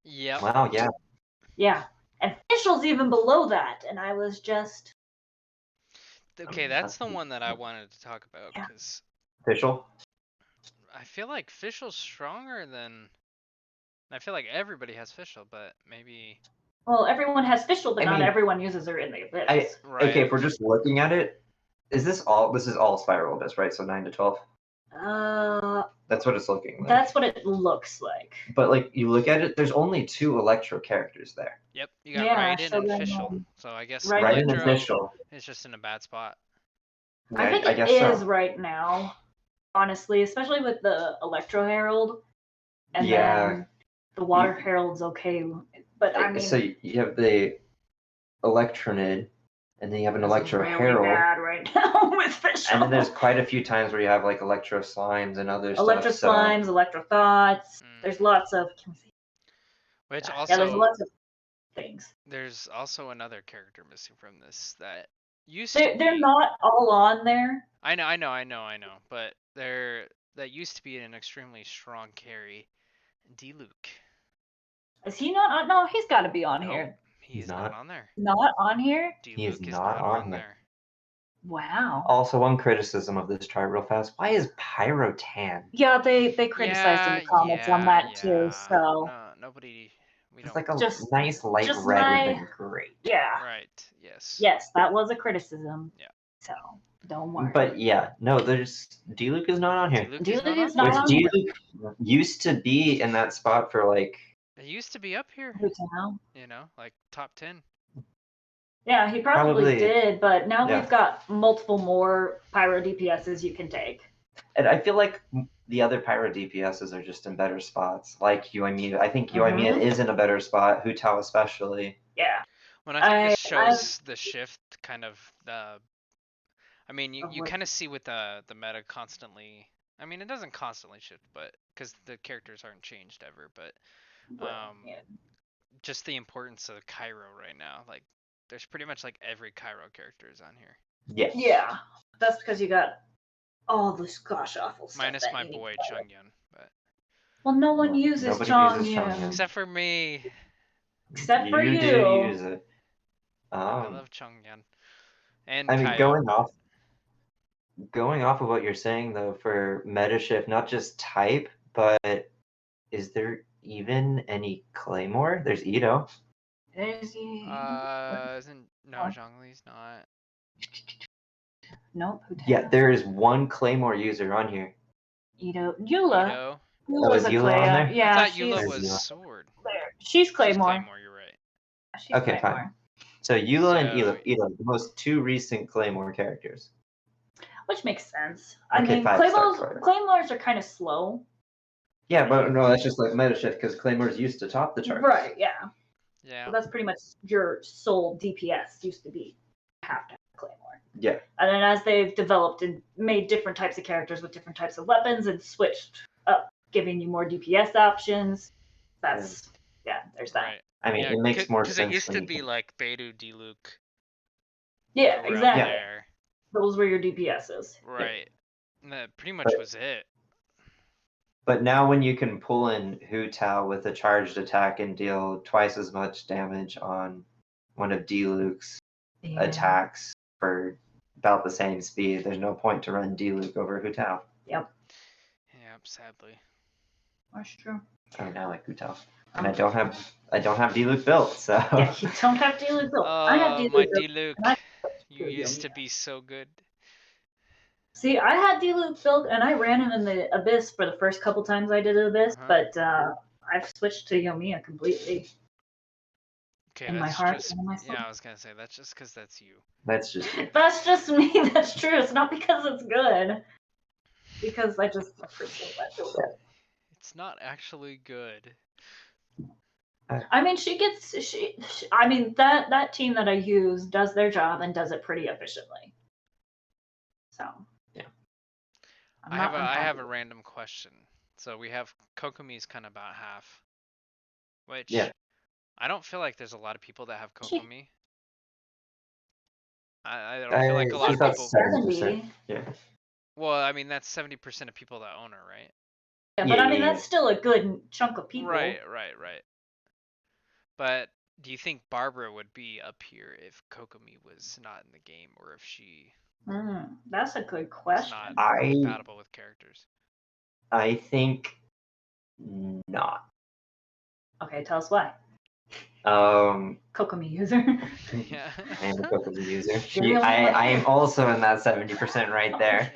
A: Yep.
B: Wow, yeah.
C: Yeah. And Fischl's even below that, and I was just...
A: Okay, that's the one that I wanted to talk about, because...
B: Fischl?
A: I feel like Fischl's stronger than... I feel like everybody has Fischl, but maybe...
C: Well, everyone has Fischl, but not
B: mean,
C: everyone uses her in the Abyss.
B: Okay, if we're just looking at it, this is all Spiral Abyss, right? So 9 to 12? That's what it's looking like.
C: That's what it looks like.
B: But like you look at it, there's only 2 Electro characters there.
A: Yep, you got Raiden
C: so
A: and
C: then,
A: Fischl. So I guess
B: Raiden and
A: Electro
B: Fischl.
A: is just in a bad spot.
C: I think it is right now, honestly, especially with the Electro Herald. And then the Water Herald's okay. But I mean...
B: So you have the Electronid, and then you have an Electro
C: really
B: Herald.
C: Bad right now with Fischl.
B: And then there's quite a few times where you have like Electro Slimes and other
C: Electro
B: stuff.
C: Slimes, Electro Thoughts. There's lots of...
A: Which also...
C: there's lots of things.
A: There's also another character missing from this that used to be...
C: They're not all on there.
A: I know. But that used to be an extremely strong carry. D-Luke.
C: Is he not? No, he's got to be on here.
A: He's not on there.
C: Not on here?
B: He is not on there.
C: Wow.
B: Also, one criticism of this chart real fast. Why is Pyro tan?
C: Yeah, they criticized in the comments on that too. So
A: no, nobody.
B: It's like a nice light red would have been great.
C: Yeah.
A: Right. Yes.
C: Yes, that was a criticism.
A: Yeah.
C: So don't worry.
B: But yeah, no, D-Luke is not on here.
C: D-Luke is not on
B: here. D-Luke used to be in that spot for like...
A: It used to be up here. Like top 10.
C: Yeah, he probably did, but now we've got multiple more Pyro DPSs you can take.
B: And I feel like the other Pyro DPSs are just in better spots. Like Yoimiya. I think Yoimiya is in a better spot, Hu Tao especially.
C: Yeah.
A: When I think this shows the shift, kind of the. I mean, you kind of see with the meta constantly. I mean, it doesn't constantly shift, but because the characters aren't changed ever, but just the importance of Cairo right now. Like, there's pretty much like every Cairo character is on here.
B: Yeah.
C: Yeah. That's because you got all this gosh awful stuff.
A: Minus my boy Chongyun, but.
C: Well, no one uses Chongyun.
A: Except for me.
C: Except for you.
B: You do use it.
A: I love Chongyun. And
B: I mean,
A: Kyle,
B: going off of what you're saying though, for meta shift, not just type, but is there even any Claymore? There's Ito.
A: isn't Zhongli's not.
C: Nope.
B: Yeah, there is one Claymore user on here.
C: Eula.
B: Oh, is Eula on there?
C: Yeah,
A: I thought Eula was sword.
C: She's Claymore.
A: She's Claymore, you're right.
C: She's
B: okay,
C: Claymore.
B: fine. So Eula and Ito, the most two recent Claymore characters.
C: Which makes sense.
B: Okay,
C: I mean, Claymores are kind of slow.
B: Yeah, but no, that's just like meta shift because Claymores used to top the chart.
C: Right, yeah.
A: Yeah.
C: So that's pretty much your sole DPS used to be have to have Claymore.
B: Yeah.
C: And then as they've developed and made different types of characters with different types of weapons and switched up, giving you more DPS options, there's that.
A: Right.
B: I mean, it makes more sense.
A: Because it used to be like Beidou, Diluc.
C: Yeah, exactly.
A: There.
C: Those were your DPSs.
A: Right. And that pretty much was it.
B: But now when you can pull in Hu Tao with a charged attack and deal twice as much damage on one of Diluc's attacks for about the same speed, there's no point to run Diluc over Hu Tao.
C: Yep,
A: sadly.
C: That's true.
B: I mean, I like Hu Tao. And I don't have Diluc built, so.
C: Yeah, you don't have Diluc built. I have Diluc
A: my
C: built.
A: Diluc. You used to be so good.
C: See, I had Diluc built, and I ran him in the Abyss for the first couple times I did Abyss, but I've switched to Yoimiya completely.
A: Okay,
C: in my heart and my soul.
A: Yeah, I was gonna say that's just because that's you.
B: That's just you.
C: That's just me. That's true. It's not because it's good. Because I just appreciate that.
A: It's not actually good.
C: I mean, I mean, that team that I use does their job and does it pretty efficiently. So.
B: Yeah.
A: I have a random question. So we have Kokomi's kind of about half, which I don't feel like there's a lot of people that have Kokomi. I don't feel like a lot of people.
B: 70%. Yeah.
A: Well, I mean that's 70% of people that own her, right?
C: Yeah, but I mean that's still a good chunk of people.
A: Right. But do you think Barbara would be up here if Kokomi was not in the game, or if she?
C: That's a good question.
A: Not compatible with characters.
B: I think not.
C: Okay, tell us why. Kokomi user.
A: Yeah.
B: I am a Kokomi user. I am also in that 70% right there.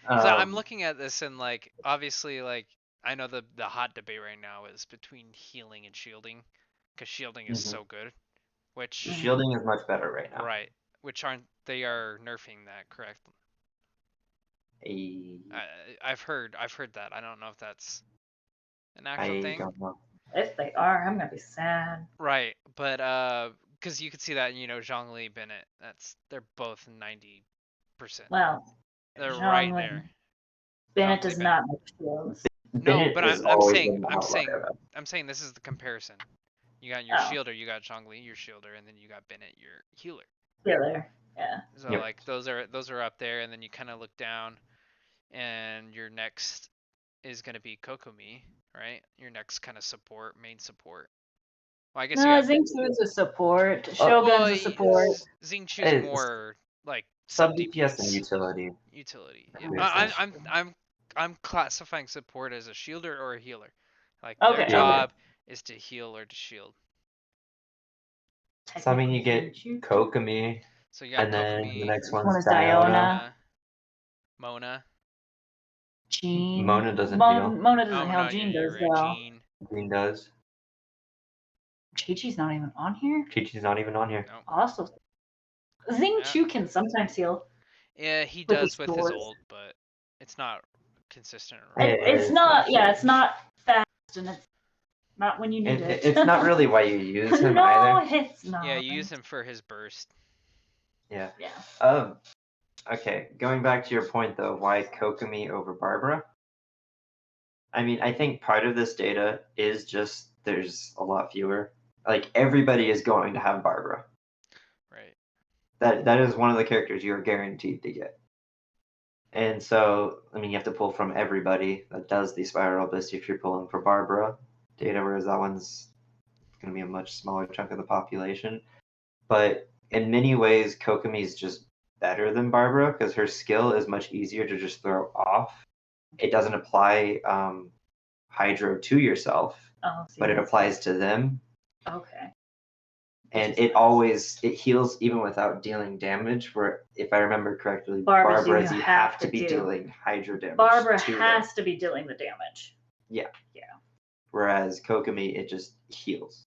A: Yeah. So I'm looking at this and like obviously like I know the hot debate right now is between healing and shielding, because shielding is so good. Which
B: shielding is much better right now.
A: Right. Which they are nerfing that, correct? I've heard that. I don't know if that's an actual thing.
B: I don't know.
C: If they are, I'm gonna be sad.
A: Right, but because you could see that, Zhongli, Bennett, they're both 90%.
C: Well,
A: they're right there.
C: Bennett does not make shields.
A: No, but I'm saying this is the comparison. You got your shielder, you got Zhongli, your shielder, and then you got Bennett, your healer.
C: Healer, yeah.
A: So like those are up there, and then you kind of look down, and your next is gonna be Kokomi, right? Your next kind of main support. Well, I guess
C: Xingqiu is a support. Shogun's a support.
A: Xingqiu is more like
B: sub DPS and utility.
A: Yeah. I'm classifying support as a shielder or a healer. Like their job is to heal or to shield.
B: So I mean, you get Kokomi.
A: So you got
B: and
A: Kokomi.
B: Then the next
C: one
B: one's
C: is Diona.
A: Mona.
C: Jean.
B: Mona doesn't heal.
C: Mona doesn't heal. Jean does though.
B: Jean does.
C: Chi-Chi's not even on here?
B: Chi-Chi's not even on here.
A: Nope.
C: Also, Xingqiu can sometimes heal.
A: Yeah, he does with his ult, but it's not consistent.
C: It's not. Yeah, it's not fast, and it's not when you need it.
B: It's not really why you use him
C: no,
B: either.
C: it's not.
A: Yeah, you use him for his burst.
B: Yeah.
C: Yeah.
B: Okay, going back to your point though, why Kokomi over Barbara? I mean, I think part of this data is just there's a lot fewer. Like everybody is going to have Barbara.
A: Right.
B: That is one of the characters you are guaranteed to get. And so, I mean, you have to pull from everybody that does the spiral list if you're pulling for Barbara data, whereas that one's going to be a much smaller chunk of the population. But in many ways, Kokomi is just better than Barbara because her skill is much easier to just throw off. It doesn't apply Hydro to yourself,
C: Oh, see,
B: but it applies to them.
C: Okay.
B: And
C: Which is
B: it
C: nice.
B: always it heals even without dealing damage. Where if I remember correctly,
C: Barbara's
B: Barbara's
C: you
B: you
C: have
B: have to
C: to
B: be
C: do.
B: dealing Hydro damage.
C: Barbara
B: to
C: has
B: them.
C: to be dealing the damage.
B: Yeah.
C: Yeah.
B: Whereas Kokomi, it just heals.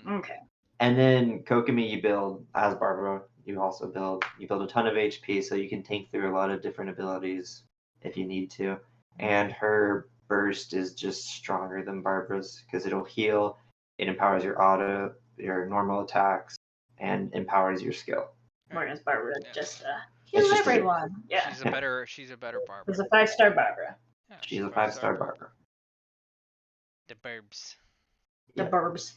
C: Okay.
B: And then Kokomi, you build as Barbara. You also build a ton of HP, so you can tank through a lot of different abilities if you need to. And her burst is just stronger than Barbara's because it'll heal. It empowers your normal attacks, and empowers your skill.
C: Whereas Barbara
A: Yeah.
C: just
B: It's
C: heals
B: just a-
C: everyone. Yeah.
A: She's a better Barbara.
C: She's a 5-star Barbara.
A: Yeah,
B: She's a 5-star Barbara.
A: The burbs.
C: The
B: Yeah.
C: burbs.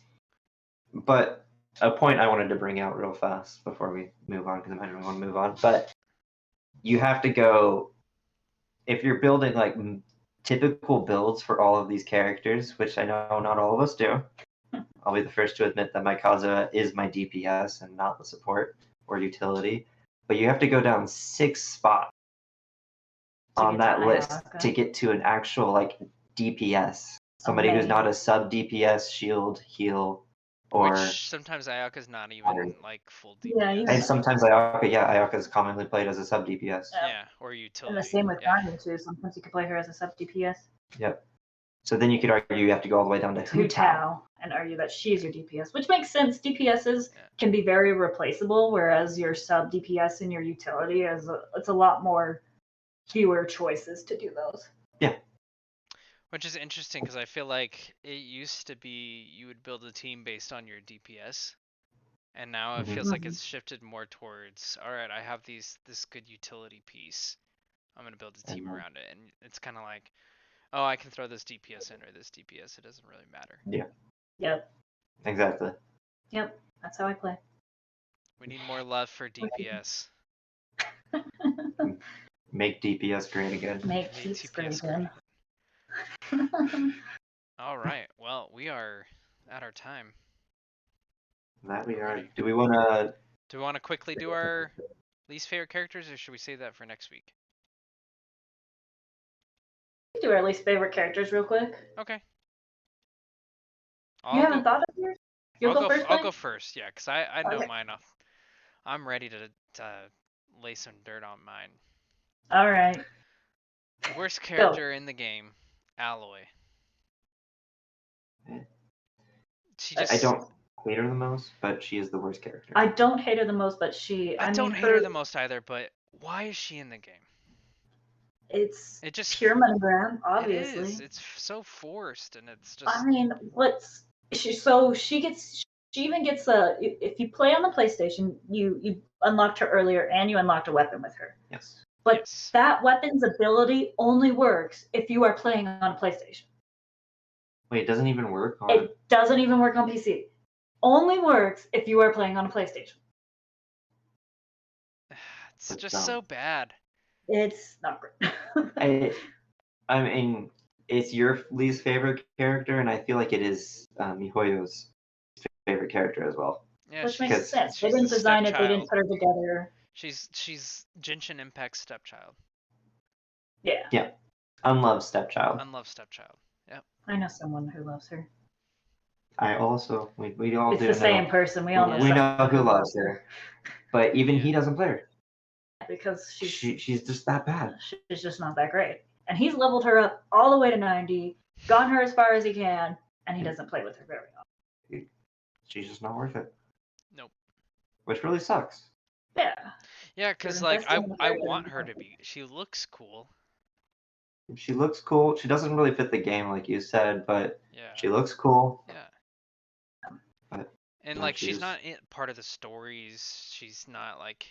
B: But a point I wanted to bring out real fast before we move on, because I might not want to move on, but you have to go, if you're building like typical builds for all of these characters, which I know not all of us do. I'll be the first to admit that my Kazuha is my DPS and not the support or utility. But you have to go down 6 spots on that list to get to an actual like DPS. Somebody who's not a sub DPS, shield, heal, or
A: Which sometimes Ayaka's not even like full DPS.
C: Yeah, you
B: and sometimes Ayaka is commonly played as a sub DPS.
A: Yeah, or utility.
C: And the same with
A: yeah.
C: Ryan too. Sometimes you can play her as a sub DPS.
B: Yep. So then you could argue you have to go all the way down to
C: Hu
B: Hu
C: Tao and argue that she's your DPS, which makes sense. DPSs
A: Yeah.
C: can be very replaceable, whereas your sub DPS and your utility it's a lot more fewer choices to do those.
B: Yeah.
A: Which is interesting because I feel like it used to be you would build a team based on your DPS, and now it feels like it's shifted more towards, all right, I have this good utility piece, I'm gonna build a team around it, and it's kind of like, oh, I can throw this DPS in or this DPS, it doesn't really matter.
B: Yeah.
C: Yep.
B: Exactly.
C: Yep. That's how I play.
A: We need more love for DPS.
B: Make DPS great again.
C: Make
A: DPS
C: keeps
A: great.
C: again.
A: All right. Well, we are at our time.
B: That we are.
A: Already.
B: Do we want to?
A: Do we want to quickly do our least favorite characters, or should we save that for next week?
C: Do our least favorite characters real quick.
A: Okay.
C: You haven't thought of yours? You'll go first.
A: I'll go first. Yeah, because I know
C: Okay.
A: mine off. I'm ready to lay some dirt on mine.
C: All right.
A: Worst character in the game, Alloy. She just.
B: I don't hate her the most, but she is the worst character.
C: I don't hate her the most, but
A: I don't hate her the most either, but why is she in the game?
C: It's
A: It just
C: pure money grab, obviously.
A: It is. It's so forced, and it's just.
C: I mean, she even gets if you play on the PlayStation, you unlocked her earlier and you unlocked a weapon with her.
B: Yes.
C: But
A: Yes.
C: that weapon's ability only works if you are playing on a PlayStation.
B: Wait, it doesn't even work on.
C: It doesn't even work on PC. Only works if you are playing on a PlayStation.
A: It's
B: That's
A: just
B: dumb.
A: so bad.
C: It's not great.
B: I mean, it's your least favorite character, and I feel like it is Mihoyo's favorite character as well.
A: Yeah,
C: Which
A: she's,
C: makes sense. They
A: she's
C: didn't
A: the
C: design it. They didn't
A: stepchild.
C: put her together.
A: She's Genshin Impact's stepchild.
C: Yeah.
B: Unloved stepchild.
A: Unloved stepchild. Yep.
C: I know someone who loves her.
B: I also we all
C: It's
B: do
C: the
B: know.
C: same person. We all know.
B: We
C: someone
B: know who loves her, but even he doesn't play her
C: because
B: she's just that bad.
C: She's just not that great. And he's leveled her up all the way to 90, gotten her as far as he can, and he doesn't play with her very often.
B: She's just not worth it.
A: Nope.
B: Which really sucks.
C: Yeah.
A: Yeah, because
C: You're
A: like
C: investing in the
A: I
C: character
A: want
C: and
A: her
C: you
A: to be. She looks cool.
B: She looks cool. She doesn't really fit the game like you said, but
A: Yeah.
B: she looks cool.
A: Yeah.
B: But
A: And
B: no,
A: like she's
B: she's
A: not part of the stories. She's not like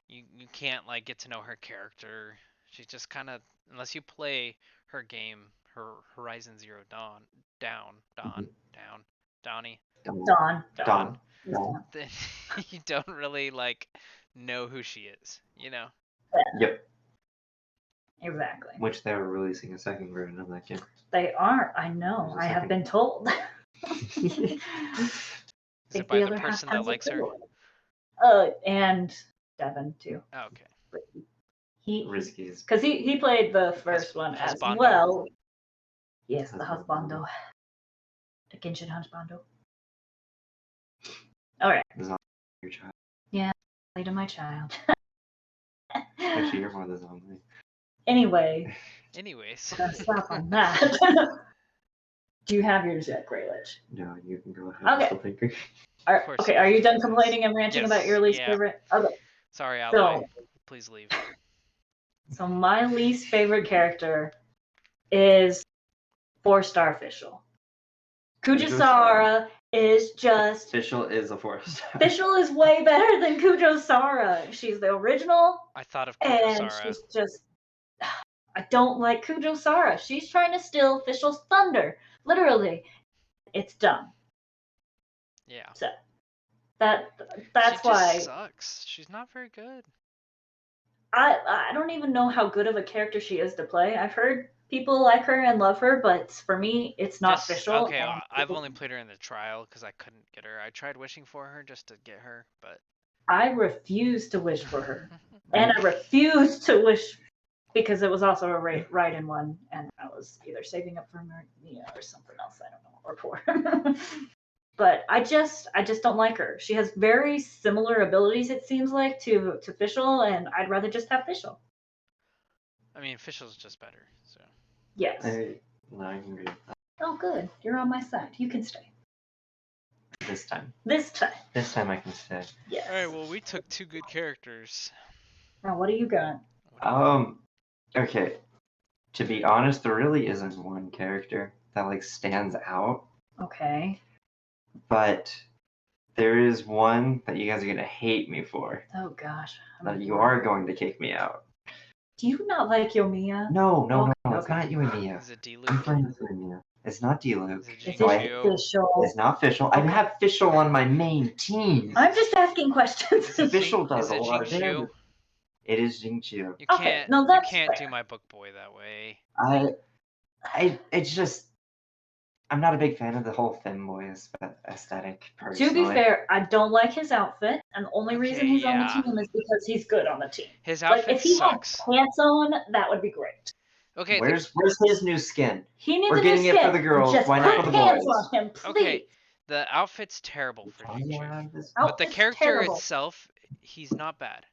A: you can't like get to know her character. She's just kind of unless you play her game, her Horizon Zero Dawn, Donnie,
C: Dawn.
B: Dawn.
A: then you don't really like know who she is, you know?
B: Yep.
C: Exactly.
B: Which they were releasing a second version of that game.
C: They are. I know.
B: There's a
C: I have
B: second.
C: been told.
A: Is it by the person that likes her?
C: And Devin too.
A: Oh, okay.
C: But he
B: Risky's.
C: because he played the first one as
A: husbando?
C: well. Yes, the
B: Husbando.
C: husbando. The Genshin husbando. All right.
B: It's not your child.
C: Play to my child.
B: Actually, you're more the zombie.
C: Anyway,
A: Anyways.
C: we're gonna stop on that. Do you have yours yet, Graylich?
B: No, you can go ahead.
C: Okay.
B: Still thinking.
A: course.
C: Okay, are you done complaining and ranting
A: Yes,
C: about your least
A: yeah.
C: favorite? Okay.
A: Sorry,
C: So-
A: Aloy. Please leave.
C: So my least favorite character is 4-star official. Kujisara is just
B: Official is a forest.
C: official is way better than Kujosara. She's the original,
A: I thought of
C: and
A: Kujosara.
C: she's just. I don't like Kujosara. She's trying to steal official's thunder. Literally, it's dumb.
A: Yeah.
C: So that's
A: she
C: why
A: just sucks. She's not very good.
C: I don't even know how good of a character she is to play. I've heard people like her and love her, but for me, it's not
A: Just-
C: official.
A: Okay,
C: and
A: I've only played her in the trial because I couldn't get her. I tried wishing for her just to get her, but.
C: I refuse to wish for her, and I refuse to wish because it was also a ride-in one, and I was either saving up for Yoimiya or something else. I don't know, or for. But I just don't like her. She has very similar abilities, it seems like, to Fischl, and I'd rather just have Fischl.
A: I mean, Official's just better, so.
C: Yes.
B: No, I can agree with that.
C: Oh, good. You're on my side. You can stay.
B: This time.
C: This time.
B: This time I can stay.
C: Yes.
A: Alright, well, we took two good characters.
C: Now, what do you got?
B: Okay. To be honest, there really isn't one character that like stands out,
C: Okay.
B: but there is one that you guys are gonna hate me for.
C: Oh gosh.
B: That you are going to kick me out.
C: Do you not like Yoimiya?
B: No,
C: Okay,
B: it's not Yoimiya.
A: Is it
B: I'm
A: D-Luke?
B: friends with Yoimiya. It's not D-Luke.
A: Is it
C: Is
B: No,
C: it
A: Jinju?
C: Fischl?
B: It's not Fischl. I have Fischl on my main team.
C: I'm just asking questions.
A: Is it
B: Fischl does
A: is
B: a
A: it
B: lot of
A: Jinju?
B: damage. It is Jingqiu.
A: You
C: Okay,
A: can't,
C: no,
A: you
C: that's
A: can't
C: fair.
A: do my book boy that way.
B: It's just, I'm not a big fan of the whole femboy aesthetic. Personally.
C: To be fair, I don't like his outfit, and the only reason
A: Okay,
C: he's on the
A: yeah.
C: team is because he's good on the team.
A: His
C: Like,
A: outfit
C: if he
A: sucks.
C: had pants on, that would be great.
A: Okay,
B: Where's his new skin?
C: He needs
B: We're
C: a new
B: getting it
C: skin.
B: for the girls,
C: Just
B: why not
C: put
B: for the
C: pants
B: boys?
C: on him, please.
A: okay, the outfit's terrible for Jinju. But the
C: Outfit's
A: character
C: terrible.
A: itself, he's not bad.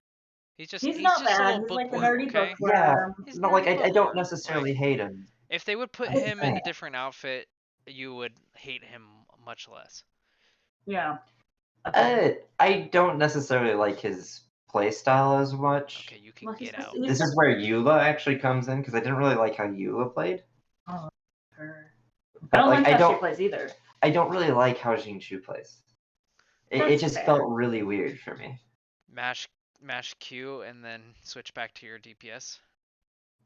A: He's just
C: He's not
A: just a
C: bad.
A: little
C: He's
A: book
C: like the
A: boy,
C: nerdy
A: okay?
C: bookworm.
A: He's
B: No, like
A: nerdy
B: I don't
A: bookworm.
B: necessarily
A: Like,
B: hate him.
A: if they would put
C: It's
A: him in a
C: fair.
A: different outfit, you would hate him much less.
C: Yeah.
B: I don't necessarily like his play style as much.
A: Okay, you can
C: Well, he's
A: get
C: just-
A: out.
C: he's
B: This is where Eula actually comes in because I didn't really like how Eula played.
C: Oh, her. I
B: But
C: don't
B: like
C: like
B: I
C: how she
B: don't,
C: plays either.
B: I don't really like how Jingqiu plays. It
C: That's
B: just
C: fair.
B: felt really weird for me.
A: Mash Q and then switch back to your DPS.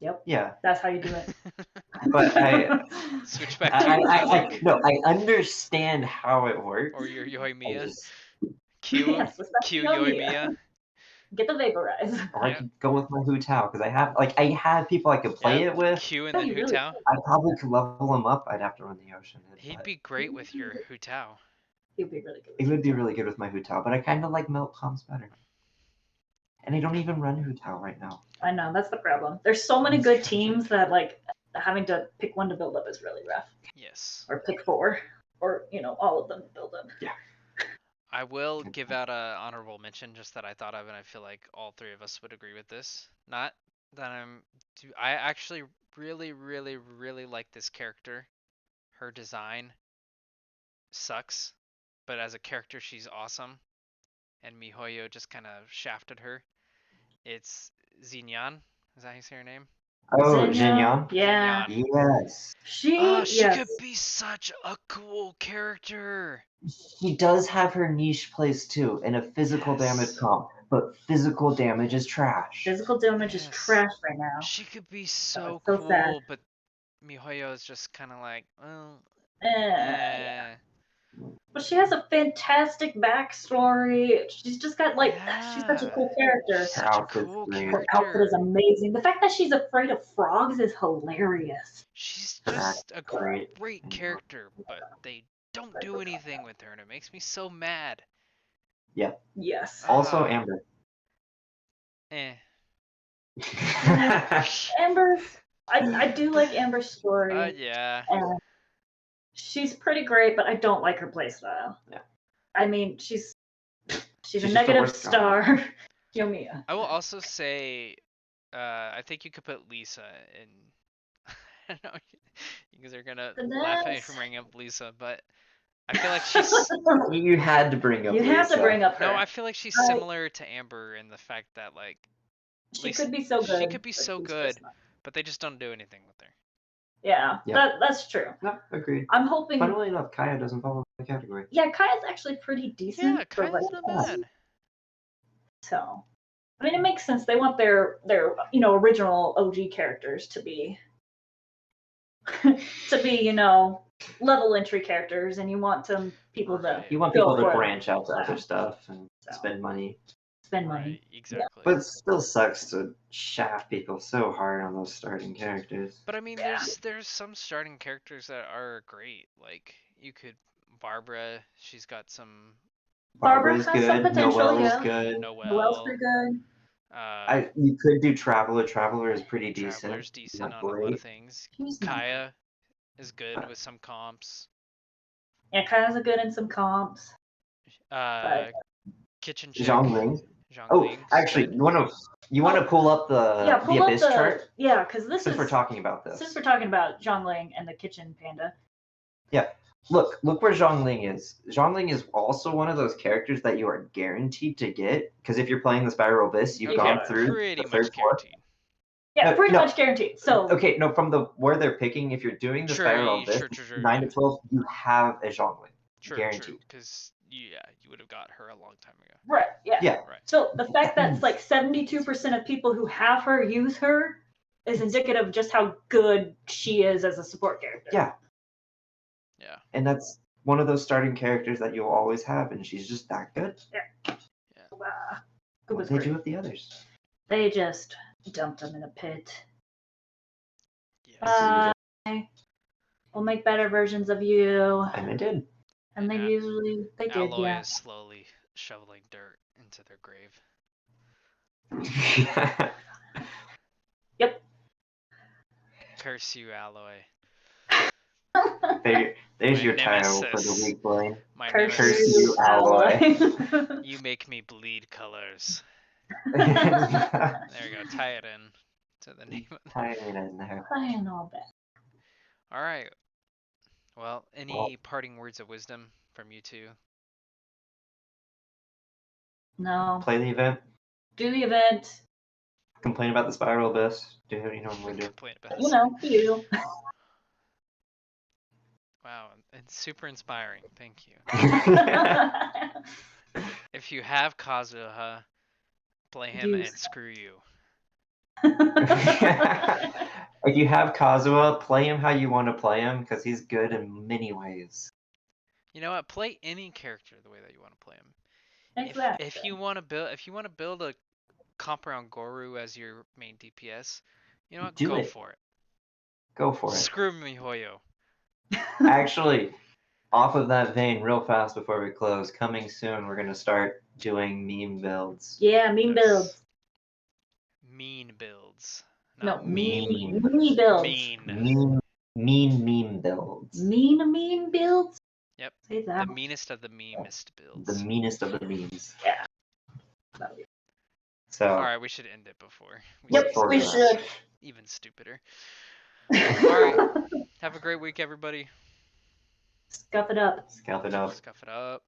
C: Yep.
B: Yeah,
C: That's how you do it.
B: but
A: Switch back to your D-Luke
B: no, I understand how it works.
A: or your
B: I
A: Yoimiya.
B: just,
A: Q
C: Yes, especially
A: Q
C: Yoimiya.
A: Yoimiya.
C: Get the vaporize.
B: or I
A: Yep.
B: could go with my Hu Tao because I have people I could play
A: Yep,
B: it with.
A: Q and
C: That'd
A: then
C: be
A: Hu
C: really
A: Tao.
C: cool.
B: I probably could level him up. I'd have to run the ocean.
A: He'd
B: but
A: be great with your Hu Tao.
C: He'd be really good.
B: It would be really good with my Hu Tao, but I kind of like Melt Palms better. And I don't even run Hu Tao right now.
C: I know, that's the problem. There's so many good teams that, like, having to pick one to build up is really rough.
A: Yes.
C: Or pick four. Or, all of them to build up.
B: Yeah.
A: I will give out a honorable mention just that I thought of, and I feel like all three of us would agree with this. Not that I actually really, really, really like this character. Her design sucks, but as a character, she's awesome. And MiHoYo just kind of shafted her. It's Xinyan. Is that how you say her name?
B: Oh,
C: Xenia,
B: Jinyan?
C: yeah.
A: Jinyan.
B: Yes.
A: Oh, she
C: Yes.
A: could be such a cool character.
B: She does have her niche place too in a physical damage
A: Yes.
B: comp, but physical damage is trash.
C: Physical damage is
A: Yes.
C: trash right now.
A: She could be
C: So
A: so
C: sad.
A: cool, but MiHoYo is just kind of like, well,
C: Yeah. But she has a fantastic backstory. She's just got she's such a
A: yeah.
C: cool character.
A: She's
B: Her
A: such a
B: outfit's
A: cool
B: great.
C: Her outfit is
A: character.
C: amazing. The fact that she's afraid of frogs is hilarious.
A: She's
B: Her
A: just a
B: act's great.
A: great character, but they don't do anything with her, and it makes me so mad.
C: Yes.
B: Also,
A: Ah.
B: Amber.
A: Eh.
C: Amber's I do like Amber's story.
A: Yeah.
C: And she's pretty great, but I don't like her playstyle.
B: Yeah.
C: I mean, she's
B: She's
C: a
B: just a
C: negative
B: worst
C: star. Yoimiya.
A: I will also say, I think you could put Lisa in. I know you guys are gonna laugh at me for bringing up Lisa, but I feel like she's.
B: You had to bring up
C: You
B: Lisa.
C: have to bring up her.
A: No, I feel like she's similar to Amber in the fact that like
C: She could be so good.
A: she could be
C: but
A: so
C: she's
A: good,
C: just not.
A: but they just don't do anything with her.
C: Yeah,
B: Yep.
C: that's true.
B: No, agreed.
C: I'm hoping.
B: Funnily enough, Kaya doesn't fall in the category.
C: Yeah, Kaya's actually pretty decent.
A: Yeah,
C: for
A: Kaya's not bad.
C: So, I mean, it makes sense. They want their original OG characters to be level entry characters, and you want people to
B: You want
C: go
B: people to
C: for it.
B: branch out to
C: Yeah.
B: other stuff and
C: So.
B: spend money.
C: Spend money.
A: Right, exactly.
B: But it still sucks to shaft people so hard on those starting characters.
A: But I mean,
C: Yeah.
A: there's some starting characters that are great. Like you could Barbara. She's got some.
C: Barbara
B: Barbara's
C: has some
B: good.
C: potential,
B: Noelle's
C: yeah.
B: good.
C: Noelle's pretty good.
B: You could do Traveler. Traveler is pretty decent.
A: Traveler's decent
B: Not
A: on a lot
B: great.
A: of things.
C: He's not
A: Kaya is good with some comps.
C: Yeah, Kaya's a good in some comps.
A: Kitchen chick.
B: Zhongling.
A: Zhongling's
B: actually,
A: good.
B: you want to pull up the
C: pull up
B: Abyss
C: the
B: chart?
C: Yeah, because
B: Since we're talking about this.
C: Since we're talking about Zhongling and the kitchen panda.
B: Yeah. Look where Zhongling is. Zhongling is also one of those characters that you are guaranteed to get, because if you're playing the Spiral Abyss, you've gone through
A: pretty
B: the
A: much
B: third floor.
A: guaranteed.
C: Yeah, pretty much guaranteed. So
B: okay, no, from where they're picking, if you're doing the Spiral Abyss, 9 to 12, you have a Zhongling. Guaranteed.
A: Because you would have got her a long time ago.
C: Right. Yeah.
B: Yeah.
A: Right.
C: So the fact that it's like 72% of people who have her use her is indicative of just how good she is as a support character.
B: Yeah.
A: Yeah.
B: And that's one of those starting characters that you'll always have, and she's just that good.
C: Yeah.
B: What did they do with the others?
C: They just dumped them in a pit.
A: Yes.
C: We'll make better versions of you.
B: And they did.
C: And they did,
A: Alloy
C: yeah.
A: is slowly shoveling dirt into their grave.
C: Yep.
A: Curse you, Alloy.
B: There's your
A: nemesis.
B: title for the week, Blaine.
A: My
C: Curse
A: nemesis.
B: you, Alloy.
A: You make me bleed colors.
B: Tie
A: There we go. Tie it in to the name of
B: it in there.
C: I know that.
A: All right. Well, any parting words of wisdom from you two?
C: No.
B: Play the event.
C: Do the event.
B: Complain about the Spiral Abyss. Do what you normally do.
A: Complain about
C: You.
A: Wow, it's super inspiring. Thank you. If you have Kazuha, play him and screw you.
B: If you have Kazuha, play him how you want to play him, because he's good in many ways.
A: You know what? Play any character the way that you want to play him.
C: Exactly.
A: If you want to build a comp around Goru as your main DPS, you know what? Go for it.
B: Go for it.
A: Screw MiHoYo.
B: Actually, off of that vein, real fast before we close, coming soon, we're going to start doing meme builds.
C: Yeah, meme builds.
A: Mean builds.
C: No,
B: mean
C: builds.
A: Mean
B: meme builds.
C: Mean builds?
A: Yep.
C: Say that.
A: The meanest of the meanest builds.
B: The meanest of the memes.
C: Yeah.
B: So.
A: Alright, we should end it before.
C: We should.
A: Even stupider. Alright. Have a great week, everybody.
C: Scuff it up.
B: Scuff it up.
A: Scuff it up.